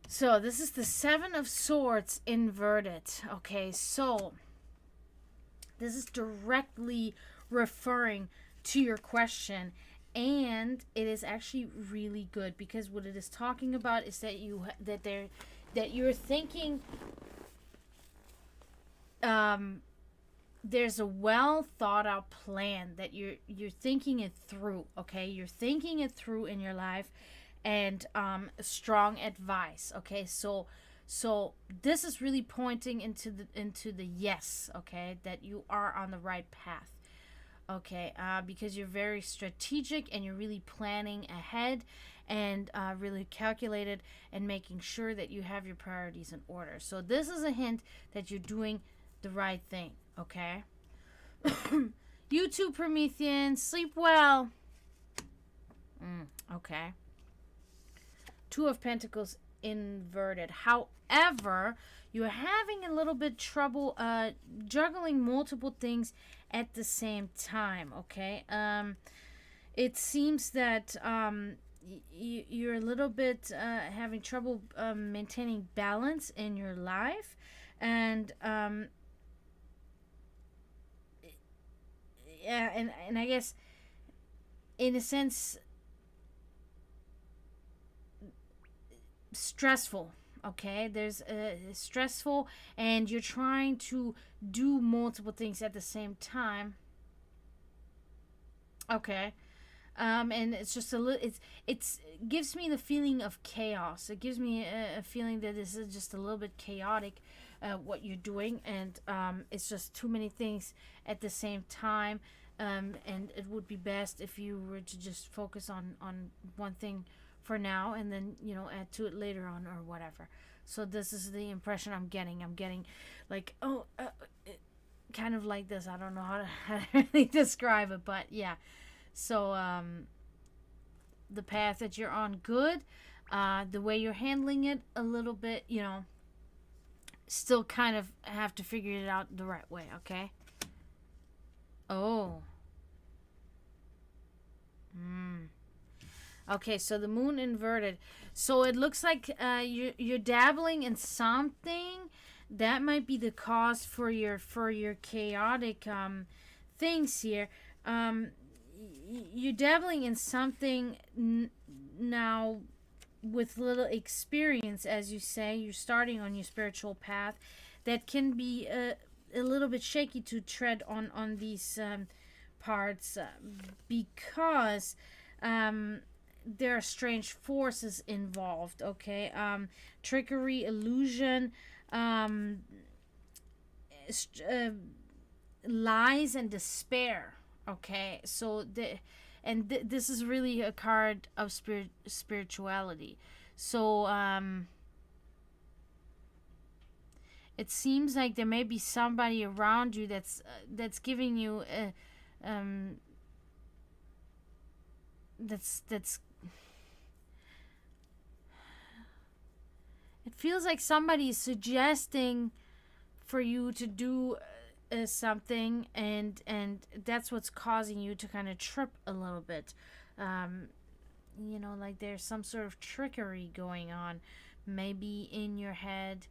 So this is the Seven of Swords inverted. Okay, so this is directly referring to your question, and it is actually really good because what it is talking about is that you're thinking there's a well thought out plan that you're thinking it through. Okay, you're thinking it through in your life, and strong advice. Okay, so this is really pointing into the yes. Okay, that you are on the right path. Okay, because you're very strategic and you're really planning ahead and really calculated and making sure that you have your priorities in order. So this is a hint that you're doing the right thing. Okay. You too, Promethean. Sleep well. Okay. Two of Pentacles inverted. However, you're having a little bit trouble juggling multiple things at the same time. Okay. It seems that you're a little bit having trouble maintaining balance in your life, and yeah, and I guess in a sense stressful. Okay, there's stressful, and you're trying to do multiple things at the same time. Okay. And it's just a little, it gives me the feeling of chaos. It gives me a feeling that this is just a little bit chaotic, what you're doing, and it's just too many things at the same time. And it would be best if you were to just focus on one thing for now, and then add to it later on or whatever. So this is the impression I'm getting. I'm getting like, kind of like this. I don't know how to really describe it, but yeah. So the path that you're on, good. The way you're handling it, a little bit, still kind of have to figure it out the right way. Okay. Oh. Okay, so the moon inverted. So it looks like you're dabbling in something that might be the cause for your chaotic things here. You're dabbling in something now with little experience, as you say. You're starting on your spiritual path that can be a little bit shaky to tread on these parts because there are strange forces involved. Okay, trickery, illusion, lies, and despair. Okay, so this is really a card of spirituality. So it seems like there may be somebody around you that's giving you that's it feels like somebody is suggesting for you to do something, and that's what's causing you to kind of trip a little bit. like there's some sort of trickery going on, maybe in your head,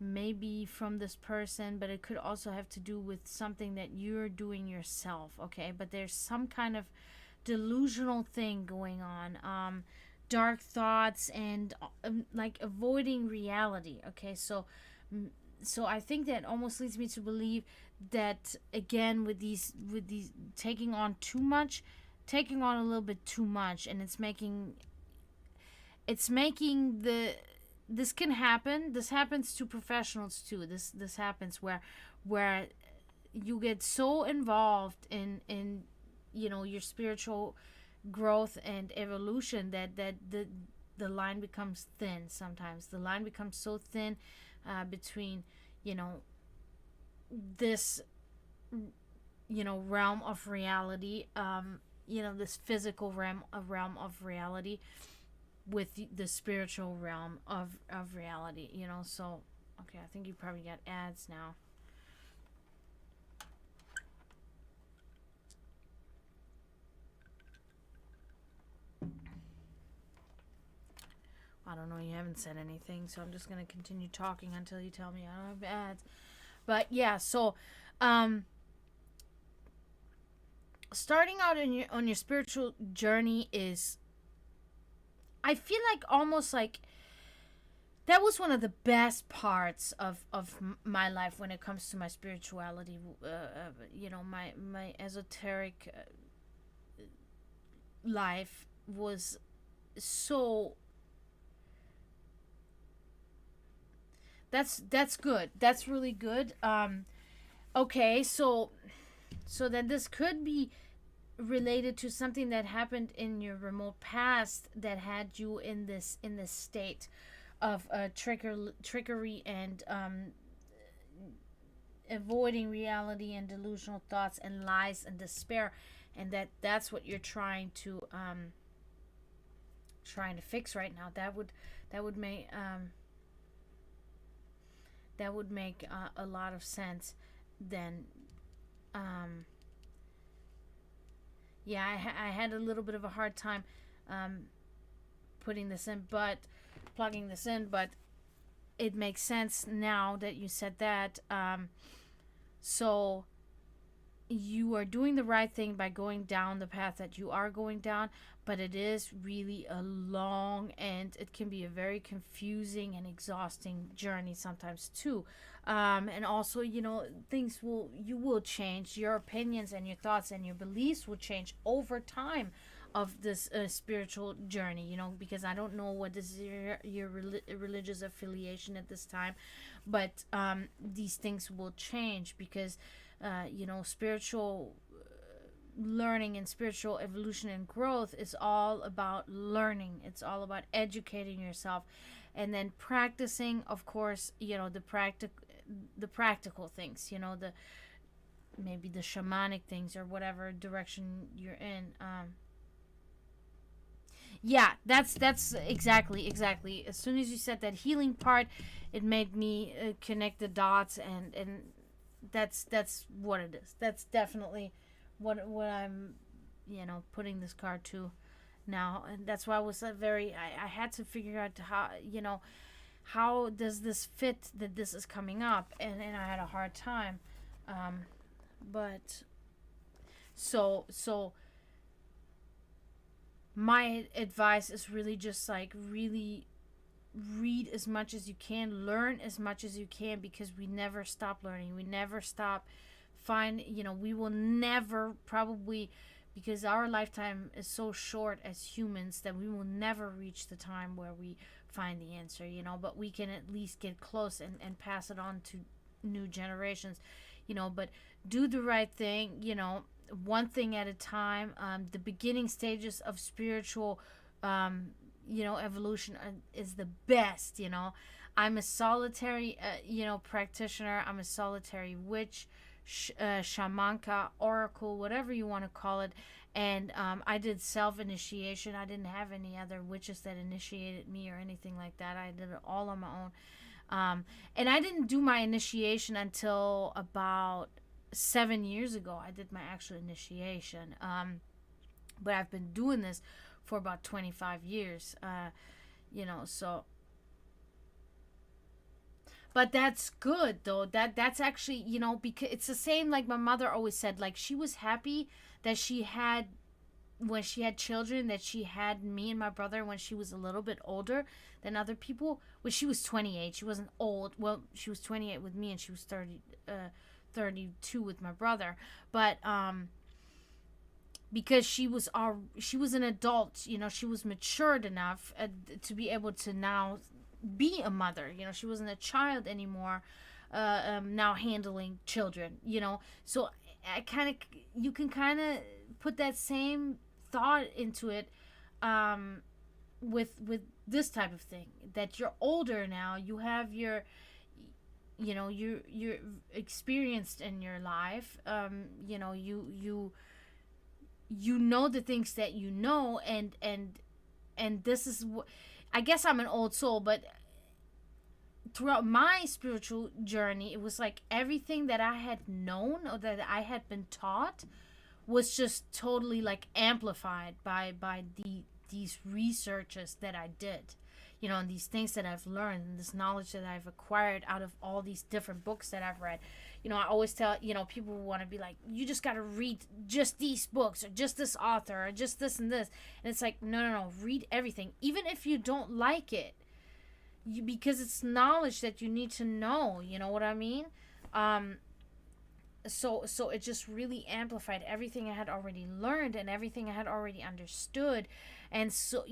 maybe from this person, but it could also have to do with something that you're doing yourself, okay? But there's some kind of delusional thing going on, dark thoughts, and like avoiding reality, okay? So I think that almost leads me to believe that, again, with these taking on a little bit too much, and it's making the this can happen. This happens to professionals too. This happens where you get so involved in your spiritual growth and evolution that the line becomes thin. Sometimes the line becomes so thin between this realm of reality, this physical realm of reality, with the spiritual realm of reality. So okay, I think you probably got ads now. I don't know, you haven't said anything, so I'm just going to continue talking until you tell me I don't have ads. But yeah, so starting out on your spiritual journey is, I feel like, almost like that was one of the best parts of my life when it comes to my spirituality. My esoteric life was so. That's good. That's really good. Okay, so then this could be related to something that happened in your remote past that had you in this state of trickery and avoiding reality and delusional thoughts and lies and despair, and that's what you're trying to fix right now. That would make a lot of sense then. Yeah, I had a little bit of a hard time plugging this in, but it makes sense now that you said that. So you are doing the right thing by going down the path that you are going down, but it is really a long, and it can be a very confusing and exhausting journey sometimes too. And also, you will change. Your opinions and your thoughts and your beliefs will change over time of this spiritual journey, because I don't know what is your religious affiliation at this time, but these things will change because spiritual learning and spiritual evolution and growth is all about learning. It's all about educating yourself, and then practicing, of course, the practical things, maybe the shamanic things or whatever direction you're in. Yeah, that's exactly. As soon as you said that healing part, it made me connect the dots, and that's what it is. That's definitely what I'm putting this card to now, and that's why I was I had to figure out how does this fit that this is coming up, and I had a hard time, but so my advice is really just really read as much as you can, learn as much as you can, because we never stop learning. We never stop we will never, probably, because our lifetime is so short as humans, that we will never reach the time where we find the answer, but we can at least get close and pass it on to new generations, but do the right thing, one thing at a time. The beginning stages of spiritual evolution is the best. I'm a solitary practitioner. I'm a solitary witch, shamanka, oracle, whatever you want to call it, and I did self-initiation. I didn't have any other witches that initiated me or anything like that. I did it all on my own, and I didn't do my initiation until about 7 years ago. I did my actual initiation, but I've been doing this for about 25 years. So but that's good though. That's actually, because it's the same like my mother always said, like she was happy that she had when she had children, that she had me and my brother when she was a little bit older than other people. When she was 28, she wasn't old. Well, she was 28 with me and she was 32 with my brother. But because she was an adult, she was matured enough to be able to now be a mother. She wasn't a child anymore, now handling children. So you can kind of put that same thought into it, with this type of thing, that you're older now, you have you're experienced in your life. You know the things that and this is what, I guess I'm an old soul, but throughout my spiritual journey, it was like everything that I had known or that I had been taught was just totally like amplified by these researches that I did, and these things that I've learned and this knowledge that I've acquired out of all these different books that I've read. I always tell, people who want to be like, you just got to read just these books or just this author or just this and this. And it's like, no, read everything. Even if you don't like it, because it's knowledge that you need to know, you know what I mean? So it just really amplified everything I had already learned and everything I had already understood. And so,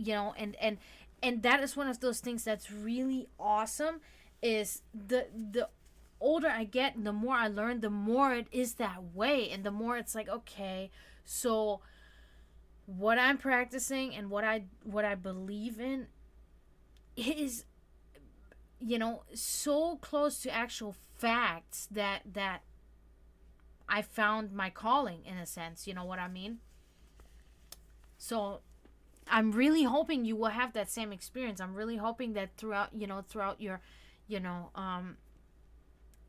and that is one of those things that's really awesome, is the older I get, the more I learn, the more it is that way, and the more it's like, okay, so what I'm practicing and what I believe in is, so close to actual facts that I found my calling, in a sense. You know what I mean? So I'm really hoping you will have that same experience. I'm really hoping that throughout your,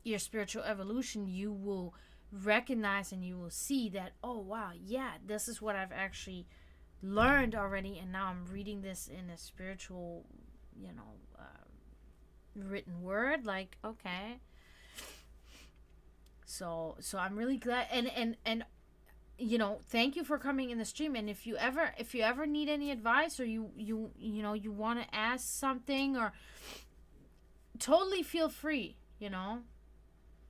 your spiritual evolution, you will recognize and you will see that, oh wow, yeah, this is what I've actually learned already, and now I'm reading this in a spiritual, written word. Like, okay. So I'm really glad, and thank you for coming in the stream. And if you ever need any advice, or you want to ask something, or totally feel free,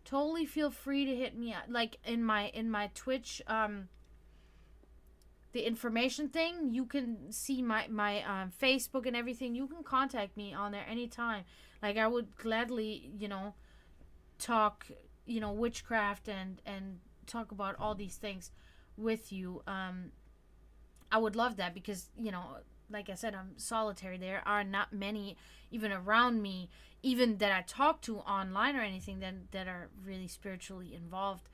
totally feel free to hit me up. Like in my Twitch, the information thing, you can see my Facebook and everything. You can contact me on there anytime. Like, I would gladly, talk, witchcraft and talk about all these things with you. I would love that, because, like I said, I'm solitary. There are not many even around me, even that I talk to online or anything, that are really spiritually involved,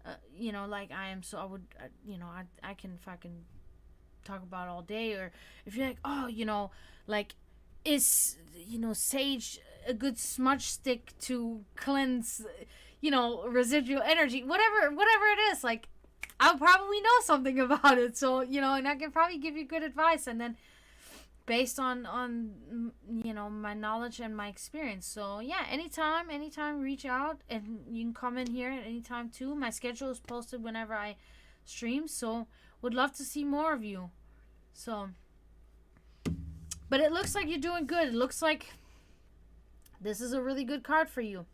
like I am. So I would, I can fucking talk about all day. Or if you're like, oh, like, is, sage a good smudge stick to cleanse, residual energy, whatever it is, like, I'll probably know something about it. So, and I can probably give you good advice, and then based on my knowledge and my experience. So yeah, anytime reach out, and you can come in here at any time too. My schedule is posted whenever I stream, so would love to see more of you. So, but it looks like you're doing good. It looks like this is a really good card for you.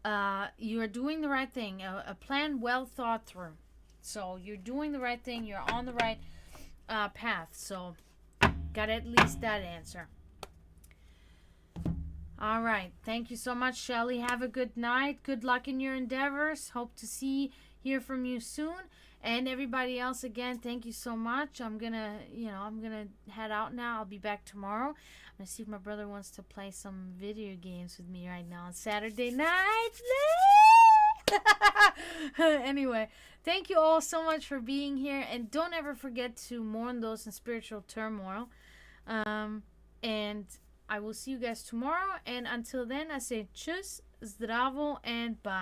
You are doing the right thing. A plan well thought through. So you're doing the right thing. You're on the right path. So got at least that answer. All right. Thank you so much, Shelly. Have a good night. Good luck in your endeavors. Hope to hear from you soon. And everybody else, again, thank you so much. I'm gonna head out now. I'll be back tomorrow. I'm gonna see if my brother wants to play some video games with me right now on Saturday night. Anyway, thank you all so much for being here, and don't ever forget to mourn those in spiritual turmoil. And I will see you guys tomorrow. And until then, I say tschüss, zdravo, and bye.